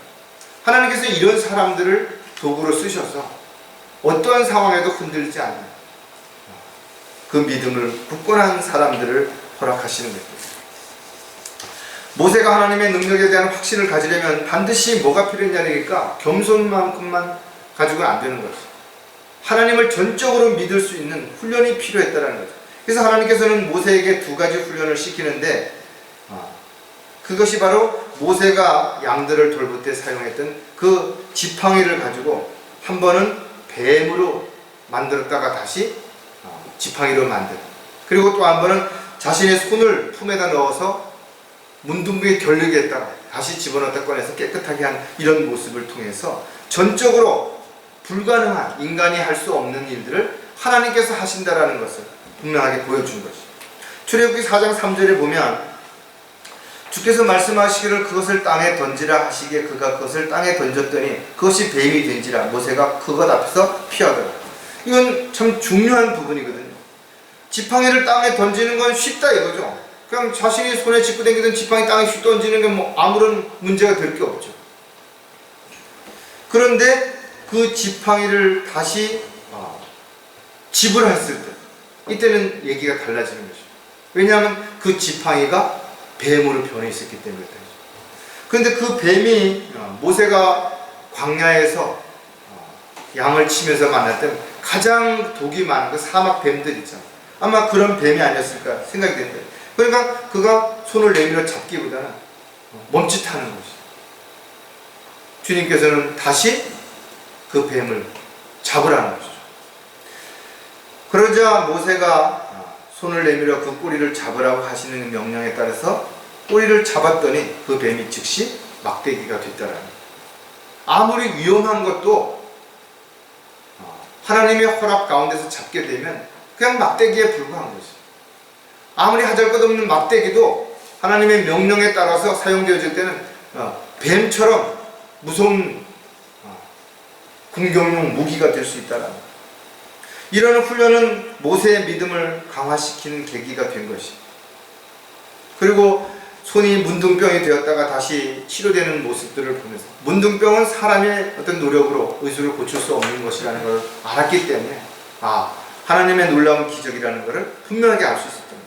S1: 하나님께서 이런 사람들을 도구로 쓰셔서 어떠한 상황에도 흔들리지 않는 그 믿음을, 굳건한 사람들을 허락하시는 거예요. 모세가 하나님의 능력에 대한 확신을 가지려면 반드시 뭐가 필요했냐니까 겸손만큼만 가지고는 안 되는 거죠. 하나님을 전적으로 믿을 수 있는 훈련이 필요했다는 거죠. 그래서 하나님께서는 모세에게 두 가지 훈련을 시키는데 그것이 바로 모세가 양들을 돌볼 때 사용했던 그 지팡이를 가지고 한 번은 뱀으로 만들었다가 다시 지팡이로 만들고, 그리고 또 한 번은 자신의 손을 품에다 넣어서 문둥병에 결르게 했다가 다시 집어넣었다 꺼내서 깨끗하게 한 이런 모습을 통해서 전적으로 불가능한, 인간이 할 수 없는 일들을 하나님께서 하신다라는 것을 분명하게 보여준 것이죠. 출애굽기 4장 3절에 보면 주께서 말씀하시기를 그것을 땅에 던지라 하시기에 그가 그것을 땅에 던졌더니 그것이 뱀이 된지라 모세가 그것 앞에서 피하더라. 이건 참 중요한 부분이거든요. 지팡이를 땅에 던지는 건 쉽다 이거죠. 그냥 자신이 손에 짚고 다니던 지팡이 땅에 휙 던지는 게 뭐 아무런 문제가 될 게 없죠. 그런데 그 지팡이를 다시 집을 했을 때 이때는 얘기가 달라지는 거죠. 왜냐하면 그 지팡이가 뱀으로 변해 있었기 때문이다. 그런데 그 뱀이 모세가 광야에서 양을 치면서 만났던 가장 독이 많은 그 사막 뱀들 있잖아요. 아마 그런 뱀이 아니었을까 생각이 됩니다. 그러니까 그가 손을 내밀어 잡기보다는 멈칫하는 것이. 주님께서는 다시 그 뱀을 잡으라는 것이죠. 그러자 모세가 손을 내밀어 그 꼬리를 잡으라고 하시는 명령에 따라서 꼬리를 잡았더니 그 뱀이 즉시 막대기가 됐다라는 거예요. 아무리 위험한 것도 하나님의 허락 가운데서 잡게 되면 그냥 막대기에 불과한 것이죠. 아무리 하잘것없는 막대기도 하나님의 명령에 따라서 사용되어질 때는 뱀처럼 무서운 공격용 무기가 될 수 있다는 거예요. 이런 훈련은 모세의 믿음을 강화시키는 계기가 된 것이죠. 그리고 손이 문둥병이 되었다가 다시 치료되는 모습들을 보면서 문둥병은 사람의 어떤 노력으로 의술을 고칠 수 없는 것이라는 걸 알았기 때문에 하나님의 놀라운 기적이라는 것을 분명하게 알 수 있었던 것이죠.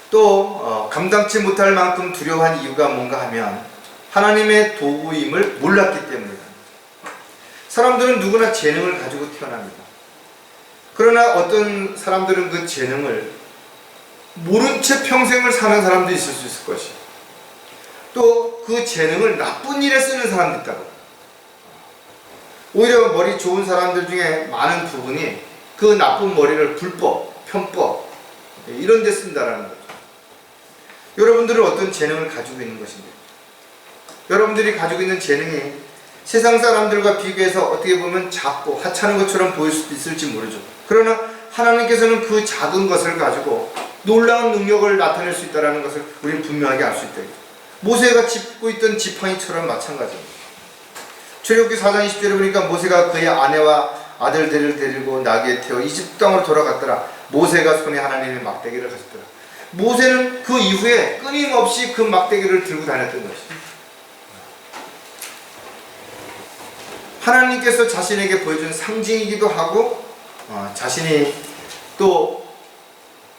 S1: 또 감당치 못할 만큼 두려워한 이유가 뭔가 하면 하나님의 도구임을 몰랐기 때문이다. 사람들은 누구나 재능을 가지고 태어납니다. 그러나 어떤 사람들은 그 재능을 모른 채 평생을 사는 사람도 있을 수 있을 것이요. 또 그 재능을 나쁜 일에 쓰는 사람도 있다고. 오히려 머리 좋은 사람들 중에 많은 부분이 그 나쁜 머리를 불법, 편법 이런 데 쓴다라는 거죠. 여러분들은 어떤 재능을 가지고 있는 것인데, 여러분들이 가지고 있는 재능이 세상 사람들과 비교해서 어떻게 보면 작고 하찮은 것처럼 보일 수도 있을지 모르죠. 그러나 하나님께서는 그 작은 것을 가지고 놀라운 능력을 나타낼 수 있다는 것을 우리는 분명하게 알 수 있다. 모세가 짚고 있던 지팡이처럼 마찬가지입니다. 출애굽기 4장 20절에 보니까 모세가 그의 아내와 아들들을 데리고 나귀에 태워 이집트 땅으로 돌아갔더라. 모세가 손에 하나님의 막대기를 가졌더라. 모세는 그 이후에 끊임없이 그 막대기를 들고 다녔던 것입니다. 하나님께서 자신에게 보여준 상징이기도 하고 자신이 또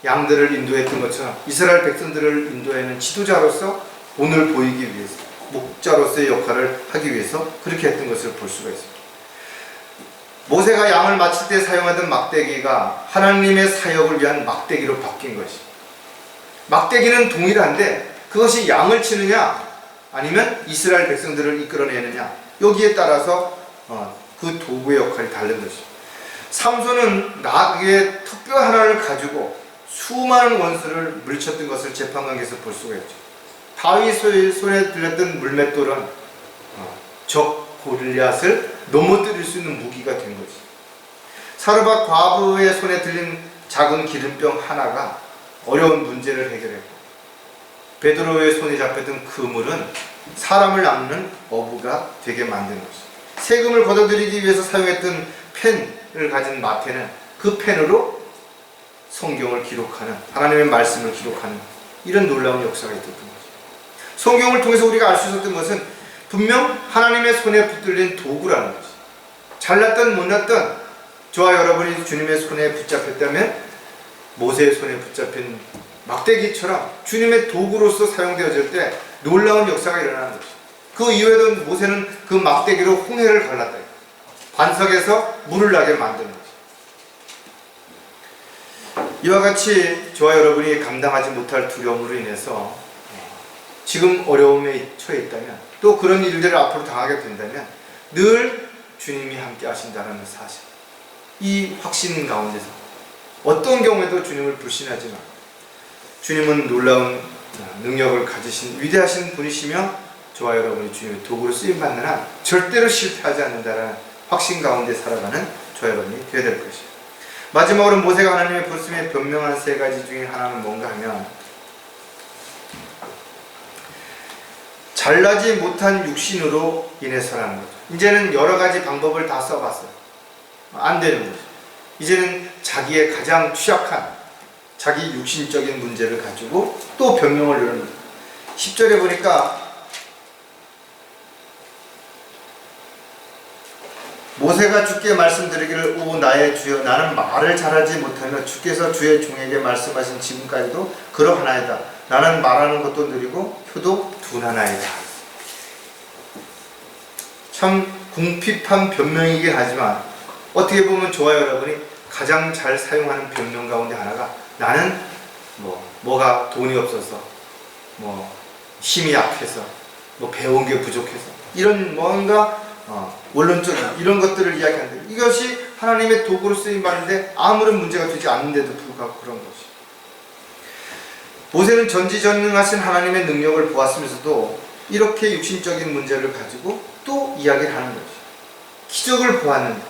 S1: 양들을 인도했던 것처럼 이스라엘 백성들을 인도하는 지도자로서 본을 보이기 위해서, 목자로서의 역할을 하기 위해서 그렇게 했던 것을 볼 수가 있습니다. 모세가 양을 맞힐 때 사용하던 막대기가 하나님의 사역을 위한 막대기로 바뀐 것이. 막대기는 동일한데 그것이 양을 치느냐 아니면 이스라엘 백성들을 이끌어내느냐, 여기에 따라서 그 도구의 역할이 다른 것이죠. 삼손은 나귀의 특별 하나를 가지고 수많은 원수를 물리쳤던 것을 재판관계에서 볼 수가 있죠. 다윗의 손에 들렸던 물맷돌은 적 골리앗을 넘어뜨릴 수 있는 무기가 된 거지. 사르밧 과부의 손에 들린 작은 기름병 하나가 어려운 문제를 해결했고, 베드로의 손에 잡혔던 그물은 사람을 낚는 어부가 되게 만든 것이. 세금을 걷어들이기 위해서 사용했던 펜을 가진 마태는 그 펜으로 성경을 기록하는, 하나님의 말씀을 기록하는 이런 놀라운 역사가 있었던 거죠. 성경을 통해서 우리가 알 수 있었던 것은 분명 하나님의 손에 붙들린 도구라는 것이. 잘났던 못났던 저와 여러분이 주님의 손에 붙잡혔다면 모세의 손에 붙잡힌 막대기처럼 주님의 도구로서 사용되어질 때 놀라운 역사가 일어나는 것이죠. 그 이후에도 모세는 그 막대기로 홍해를 갈랐다. 반석에서 물을 나게 만드는 것이죠. 이와 같이 저와 여러분이 감당하지 못할 두려움으로 인해서 지금 어려움에 처해 있다면, 또 그런 일들을 앞으로 당하게 된다면 늘 주님이 함께 하신다는 사실, 이 확신 가운데서 어떤 경우에도 주님을 불신하지 마. 주님은 놀라운 능력을 가지신 위대하신 분이시며 저와 여러분이 주님의 도구로 쓰임받는 한 절대로 실패하지 않는다는 확신 가운데 살아가는 저와 여러분이 되어야 될 것이에요. 마지막으로 모세가 하나님의 부르심에 변명한 세 가지 중에 하나는 뭔가 하면, 잘나지 못한 육신으로 인해서라는 거죠. 이제는 여러 가지 방법을 다 써봤어요. 안 되는 거죠. 이제는 자기의 가장 취약한 자기 육신적인 문제를 가지고 또 변명을 이루는 거죠. 10절에 보니까 모세가 주께 말씀드리기를, 오 나의 주여, 나는 말을 잘하지 못하며 주께서 주의 종에게 말씀하신 지금까지도 그러하나이다. 나는 말하는 것도 느리고 혀도 둔하나이다. 참 궁핍한 변명이긴 하지만 어떻게 보면 저와 여러분이 가장 잘 사용하는 변명 가운데 하나가, 나는 뭐가 돈이 없어서, 힘이 약해서, 배운 게 부족해서, 이런 뭔가 원론적인 이런 것들을 이야기하는데, 이것이 하나님의 도구로 쓰임받는데 아무런 문제가 되지 않는데도 불구하고 그런 것이. 모세는 전지전능하신 하나님의 능력을 보았으면서도 이렇게 육신적인 문제를 가지고 또 이야기를 하는 것이. 기적을 보았는데,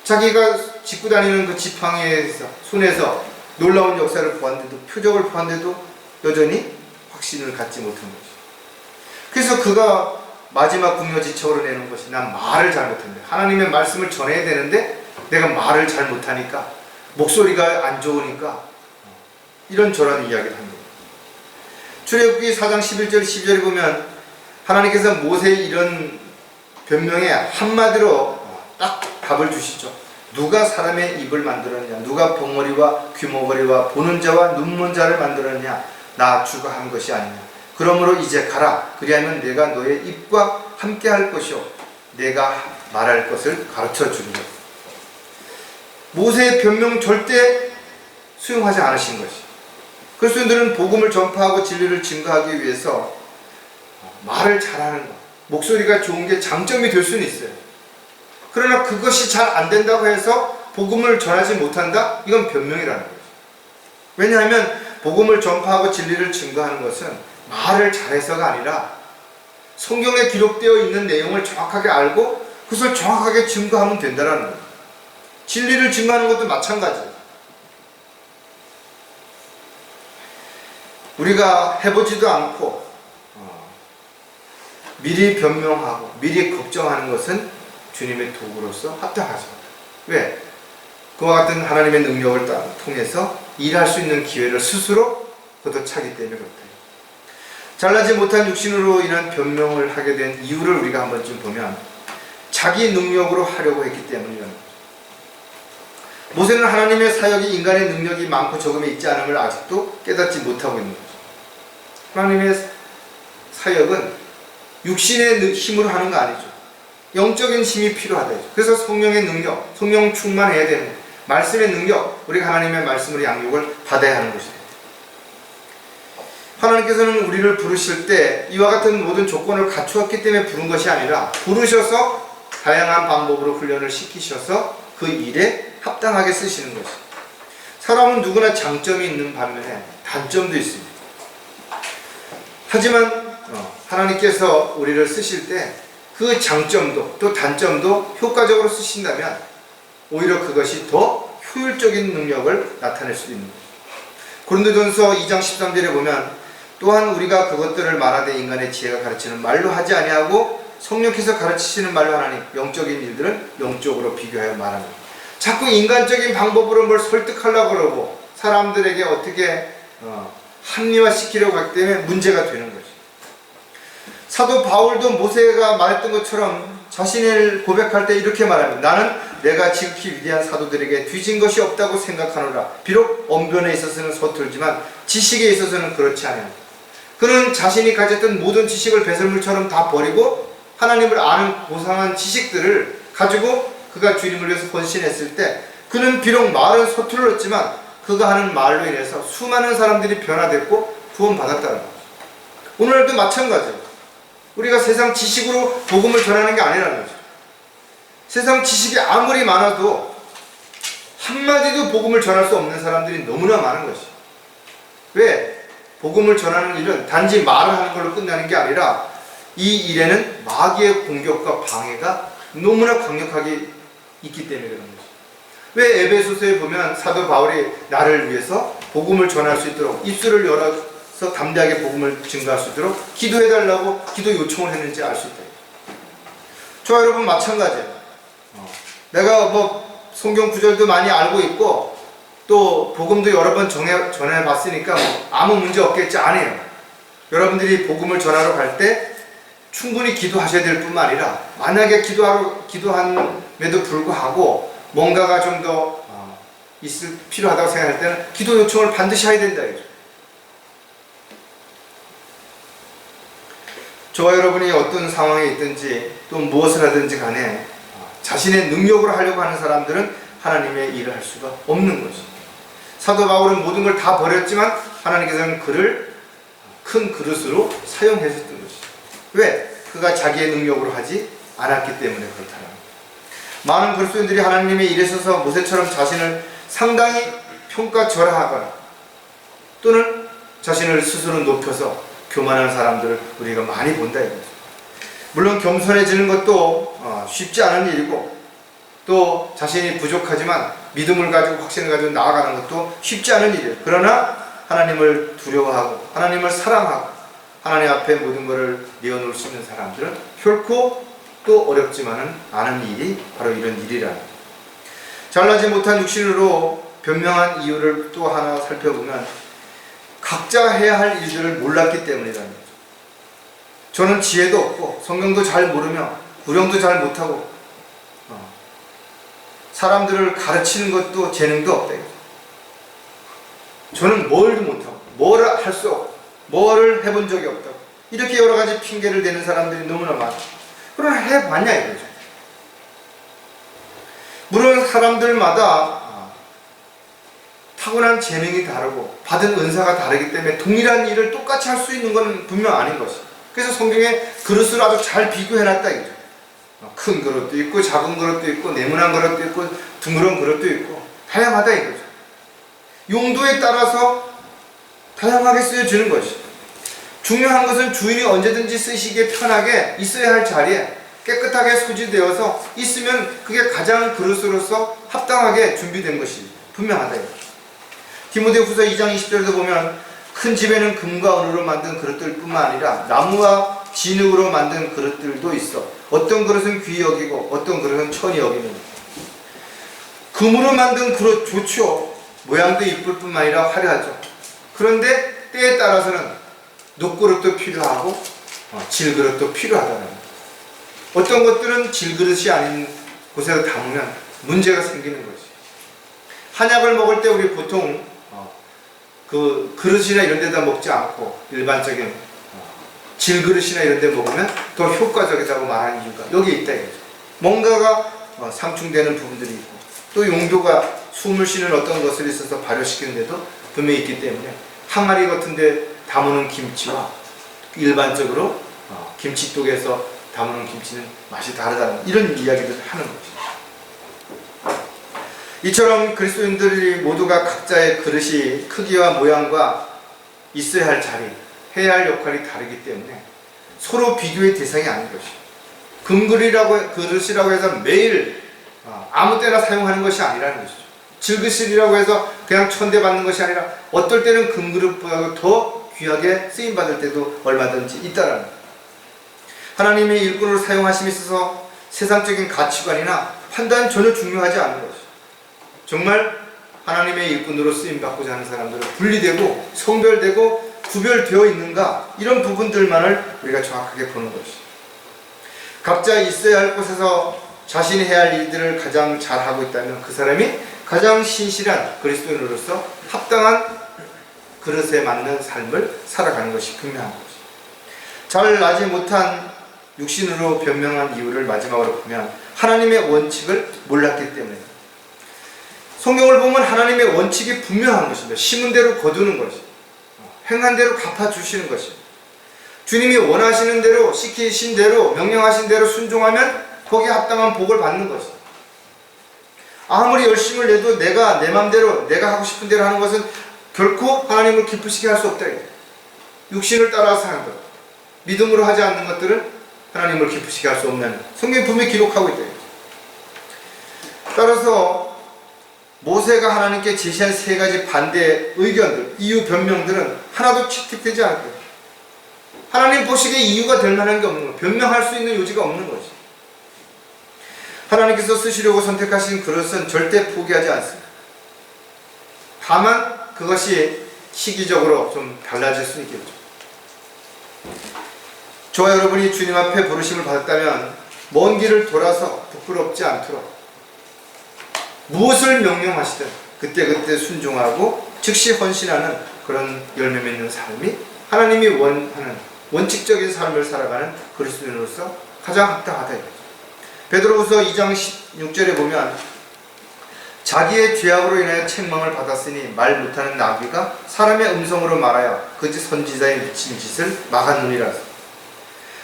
S1: 자기가 짚고 다니는 그 지팡이에서, 손에서 놀라운 역사를 보았는데도, 표적을 보았는데도 여전히 확신을 갖지 못한 것이. 그래서 그가 마지막 궁여지책으로 내는 것이, 난 말을 잘못했는데, 하나님의 말씀을 전해야 되는데 내가 말을 잘 못하니까, 목소리가 안 좋으니까 이런저런 이야기를 합니다. 출애굽기 4장 11절 12절에 보면 하나님께서 모세의 이런 변명에 한마디로 딱 답을 주시죠. 누가 사람의 입을 만들었냐? 누가 벙어리와 귀머거리와 보는 자와 눈먼 자를 만들었냐? 나 주가 한 것이 아니냐? 그러므로 이제 가라. 그리하면 내가 너의 입과 함께 할 것이요 내가 말할 것을 가르쳐 주리라. 모세의 변명 절대 수용하지 않으신 것이. 그리스도인들은 복음을 전파하고 진리를 증거하기 위해서 말을 잘하는 것, 목소리가 좋은 게 장점이 될 수는 있어요. 그러나 그것이 잘 안 된다고 해서 복음을 전하지 못한다? 이건 변명이라는 거죠. 왜냐하면 복음을 전파하고 진리를 증거하는 것은 말을 잘해서가 아니라 성경에 기록되어 있는 내용을 정확하게 알고 그것을 정확하게 증거하면 된다는 거예요. 진리를 증거하는 것도 마찬가지예요. 우리가 해보지도 않고 미리 변명하고 미리 걱정하는 것은 주님의 도구로서 합당하지 못해요. 왜? 그와 같은 하나님의 능력을 통해서 일할 수 있는 기회를 스스로 걷어차기 때문에 그렇다. 잘나지 못한 육신으로 인한 변명을 하게 된 이유를 우리가 한 번쯤 보면 자기 능력으로 하려고 했기 때문이라는 거죠. 모세는 하나님의 사역이 인간의 능력이 많고 적음에 있지 않음을 아직도 깨닫지 못하고 있는 거죠. 하나님의 사역은 육신의 힘으로 하는 거 아니죠. 영적인 힘이 필요하다. 그래서 성령의 능력, 성령 충만해야 되는 거예요. 말씀의 능력, 우리가 하나님의 말씀으로 양육을 받아야 하는 것이에요. 하나님께서는 우리를 부르실 때 이와 같은 모든 조건을 갖추었기 때문에 부른 것이 아니라 부르셔서 다양한 방법으로 훈련을 시키셔서 그 일에 합당하게 쓰시는 것이에요. 사람은 누구나 장점이 있는 반면에 단점도 있습니다. 하지만 하나님께서 우리를 쓰실 때 그 장점도 또 단점도 효과적으로 쓰신다면 오히려 그것이 더 효율적인 능력을 나타낼 수 있는 거죠. 고린도전서 2장 13절에 보면 또한 우리가 그것들을 말하되 인간의 지혜가 가르치는 말로 하지 아니하고 성령께서 가르치시는 말로 하나니 영적인 일들은 영적으로 비교하여 말하는. 자꾸 인간적인 방법으로 뭘 설득하려고 그러고 사람들에게 어떻게 합리화시키려고 하기 때문에 문제가 되는 거죠. 사도 바울도 모세가 말했던 것처럼 자신을 고백할 때 이렇게 말합니다. 나는 내가 지극히 위대한 사도들에게 뒤진 것이 없다고 생각하노라. 비록 언변에 있어서는 서툴지만 지식에 있어서는 그렇지 않아요. 그는 자신이 가졌던 모든 지식을 배설물처럼 다 버리고 하나님을 아는 고상한 지식들을 가지고 그가 주님을 위해서 헌신했을 때 그는 비록 말은 서툴렀지만 그가 하는 말로 인해서 수많은 사람들이 변화됐고 구원받았다는 거죠. 오늘도 마찬가지예요. 우리가 세상 지식으로 복음을 전하는 게 아니라는 거죠. 세상 지식이 아무리 많아도 한마디도 복음을 전할 수 없는 사람들이 너무나 많은 것이에요. 왜? 복음을 전하는 일은 단지 말을 하는 걸로 끝나는 게 아니라 이 일에는 마귀의 공격과 방해가 너무나 강력하게 있기 때문에 그런 거죠. 왜 에베소서에 보면 사도 바울이 나를 위해서 복음을 전할 수 있도록 입술을 열어서 담대하게 복음을 증거할 수 있도록 기도해달라고 기도 요청을 했는지 알 수 있다. 저와 여러분 마찬가지예요. 내가 성경 구절도 많이 알고 있고 또 복음도 여러 번 전해봤으니까 아무 문제 없겠지. 아니에요. 여러분들이 복음을 전하러 갈 때 충분히 기도하셔야 될 뿐만 아니라 만약에 기도함에도 불구하고 뭔가가 좀 더 필요하다고 생각할 때는 기도 요청을 반드시 해야 된다. 저와 여러분이 어떤 상황에 있든지 또 무엇을 하든지 간에 자신의 능력으로 하려고 하는 사람들은 하나님의 일을 할 수가 없는 거죠. 사도 바울은 모든 걸 다 버렸지만 하나님께서는 그를 큰 그릇으로 사용하셨던 것이죠. 왜? 그가 자기의 능력으로 하지 않았기 때문에 그렇다는 거예요. 많은 그리스도인들이 하나님의 일에 있어서 모세처럼 자신을 상당히 평가절하하거나 또는 자신을 스스로 높여서 교만한 사람들을 우리가 많이 본다 이거죠. 물론 겸손해지는 것도 쉽지 않은 일이고 또 자신이 부족하지만 믿음을 가지고 확신을 가지고 나아가는 것도 쉽지 않은 일이에요. 그러나 하나님을 두려워하고 하나님을 사랑하고 하나님 앞에 모든 것을 내어놓을 수 있는 사람들은 결코 또 어렵지만은 않은 일이 바로 이런 일이라는 거예요. 잘나지 못한 육신으로 변명한 이유를 또 하나 살펴보면 각자 해야 할 일들을 몰랐기 때문이라는 거죠. 저는 지혜도 없고 성경도 잘 모르며 구령도 잘 못하고 사람들을 가르치는 것도 재능도 없다. 저는 뭘도 못하고 뭘 할 수 없고 뭐를 해본 적이 없다고 이렇게 여러 가지 핑계를 대는 사람들이 너무나 많아요. 그러나 해봤냐 이거죠. 물론 사람들마다 타고난 재능이 다르고 받은 은사가 다르기 때문에 동일한 일을 똑같이 할 수 있는 건 분명 아닌 것이에요. 그래서 성경에 그릇을 아주 잘 비교해놨다 이거죠. 큰 그릇도 있고 작은 그릇도 있고 네모난 그릇도 있고 둥그런 그릇도 있고 다양하다 이거죠. 용도에 따라서 다양하게 쓰여지는 것이죠. 중요한 것은 주인이 언제든지 쓰시기에 편하게 있어야 할 자리에 깨끗하게 소지되어서 있으면 그게 가장 그릇으로서 합당하게 준비된 것이 분명하다 이거죠. 디모데후서 2장 20절에도 보면 큰 집에는 금과 은으로 만든 그릇들 뿐만 아니라 나무와 진흙으로 만든 그릇들도 있어. 어떤 그릇은 귀히 여기고 어떤 그릇은 천히 여기는. 금으로 만든 그릇 좋죠. 모양도 이쁠 뿐만 아니라 화려하죠. 그런데 때에 따라서는 녹그릇도 필요하고 질그릇도 필요하다는 거예요. 어떤 것들은 질그릇이 아닌 곳에서 담으면 문제가 생기는 거지. 한약을 먹을 때 우리 보통 그 그릇이나 이런 데다 먹지 않고 일반적인 질그릇이나 이런 데 먹으면 더 효과적이라고 말하는 이유가 여기에 있다 이거죠. 뭔가가 상충되는 부분들이 있고 또 용도가 숨을 쉬는 어떤 것을 있어서 발효시키는 데도 분명히 있기 때문에 항아리 같은 데 담으는 김치와 일반적으로 김치독에서 담으는 김치는 맛이 다르다는 이런 이야기들을 하는 거죠. 이처럼 그리스도인들이 모두가 각자의 그릇이 크기와 모양과 있어야 할 자리, 해야 할 역할이 다르기 때문에 서로 비교의 대상이 아닌 것이죠. 그릇이라고 해서 매일 아무 때나 사용하는 것이 아니라는 것이죠. 질그릇이라고 해서 그냥 천대받는 것이 아니라 어떨 때는 금그릇보다 더 귀하게 쓰임받을 때도 얼마든지 있다라는 거예요. 하나님의 일꾼으로 사용하심에 있어서 세상적인 가치관이나 판단은 전혀 중요하지 않은 것이죠. 정말 하나님의 일꾼으로 쓰임받고자 하는 사람들은 분리되고 성별되고 구별되어 있는가 이런 부분들만을 우리가 정확하게 보는 것이죠. 각자 있어야 할 곳에서 자신이 해야 할 일들을 가장 잘하고 있다면 그 사람이 가장 신실한 그리스도인으로서 합당한 그릇에 맞는 삶을 살아가는 것이 분명한 것이죠. 잘 나지 못한 육신으로 변명한 이유를 마지막으로 보면 하나님의 원칙을 몰랐기 때문에, 성경을 보면 하나님의 원칙이 분명한 것입니다. 심은 대로 거두는 것이, 행한 대로 갚아주시는 것이, 주님이 원하시는 대로, 시키신 대로, 명령하신 대로 순종하면 거기에 합당한 복을 받는 것이, 아무리 열심을 내도 내가 내 맘대로 내가 하고 싶은 대로 하는 것은 결코 하나님을 기쁘시게 할 수 없다. 육신을 따라서 하는 것, 믿음으로 하지 않는 것들은 하나님을 기쁘시게 할 수 없는, 성경이 분명히 기록하고 있다. 따라서 모세가 하나님께 제시한 세 가지 반대 의견들, 이유 변명들은 하나도 채택되지 않고, 하나님 보시기에 이유가 될 만한 게 없는 거예요. 변명할 수 있는 요지가 없는 거지. 하나님께서 쓰시려고 선택하신 그릇은 절대 포기하지 않습니다. 다만 그것이 시기적으로 좀 달라질 수 있겠죠. 저와 여러분이 주님 앞에 부르심을 받았다면 먼 길을 돌아서 부끄럽지 않도록 무엇을 명령하시든 그때그때 순종하고 즉시 헌신하는 그런 열매 맺는 삶이 하나님이 원하는 원칙적인 삶을 살아가는 그리스도인으로서 가장 합당하다 이거죠. 베드로후서 2장 16절에 보면 자기의 죄악으로 인하여 책망을 받았으니 말 못하는 나귀가 사람의 음성으로 말하여 그지 선지자의 미친 짓을 막았느니라.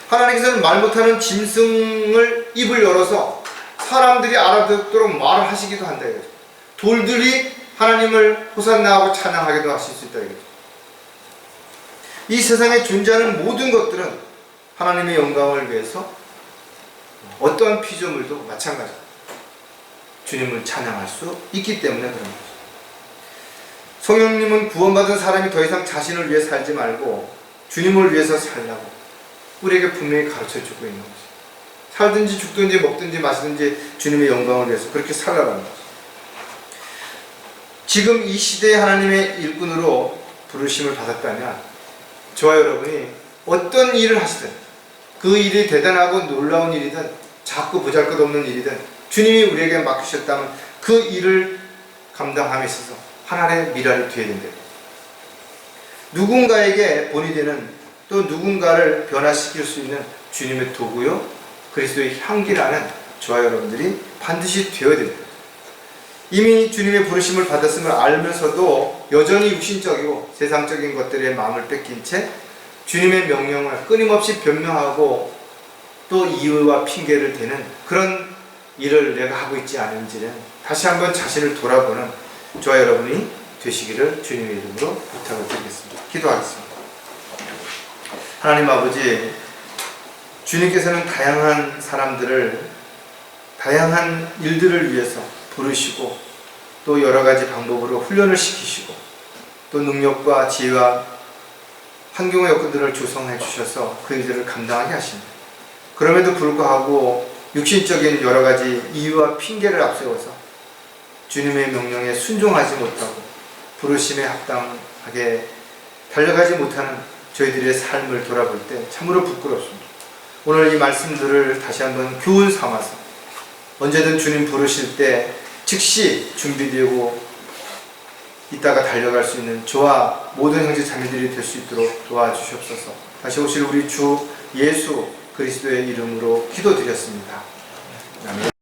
S1: 하나님께서는 말 못하는 짐승을 입을 열어서 사람들이 알아듣도록 말을 하시기도 한다 이거죠. 돌들이 하나님을 호산나하고 찬양하기도 하실 수 있다 이거죠. 이 세상에 존재하는 모든 것들은 하나님의 영광을 위해서 어떠한 피조물도 마찬가지입니다. 주님을 찬양할 수 있기 때문에 그런 거죠. 성령님은 구원받은 사람이 더 이상 자신을 위해 살지 말고 주님을 위해서 살라고 우리에게 분명히 가르쳐주고 있는 거죠. 살든지 죽든지 먹든지 마시든지 주님의 영광을 위해서 그렇게 살아가는 거죠. 지금 이 시대에 하나님의 일꾼으로 부르심을 받았다면 저와 여러분이 어떤 일을 하시든 그 일이 대단하고 놀라운 일이든 작고 보잘것없는 일이든 주님이 우리에게 맡기셨다면 그 일을 감당함에 있어서 하나님의 미랄이 되어야 된다. 누군가에게 본이 되는, 또 누군가를 변화시킬 수 있는 주님의 도구요 그리스도의 향기라는 저와 여러분들이 반드시 되어야 됩니다. 이미 주님의 부르심을 받았음을 알면서도 여전히 육신적이고 세상적인 것들에 마음을 뺏긴 채 주님의 명령을 끊임없이 변명하고 또 이유와 핑계를 대는 그런 일을 내가 하고 있지 않은지는 다시 한번 자신을 돌아보는 저와 여러분이 되시기를 주님의 이름으로 부탁을 드리겠습니다. 기도하겠습니다. 하나님 아버지, 주님께서는 다양한 사람들을 다양한 일들을 위해서 부르시고 또 여러 가지 방법으로 훈련을 시키시고 또 능력과 지혜와 환경의 여건들을 조성해 주셔서 그 일들을 감당하게 하십니다. 그럼에도 불구하고 육신적인 여러 가지 이유와 핑계를 앞세워서 주님의 명령에 순종하지 못하고 부르심에 합당하게 달려가지 못하는 저희들의 삶을 돌아볼 때 참으로 부끄럽습니다. 오늘 이 말씀들을 다시 한번 교훈 삼아서 언제든 주님 부르실 때 즉시 준비되고 이따가 달려갈 수 있는 저와 모든 형제 자매들이 될 수 있도록 도와주시옵소서. 다시 오실 우리 주 예수 그리스도의 이름으로 기도드렸습니다. 아멘.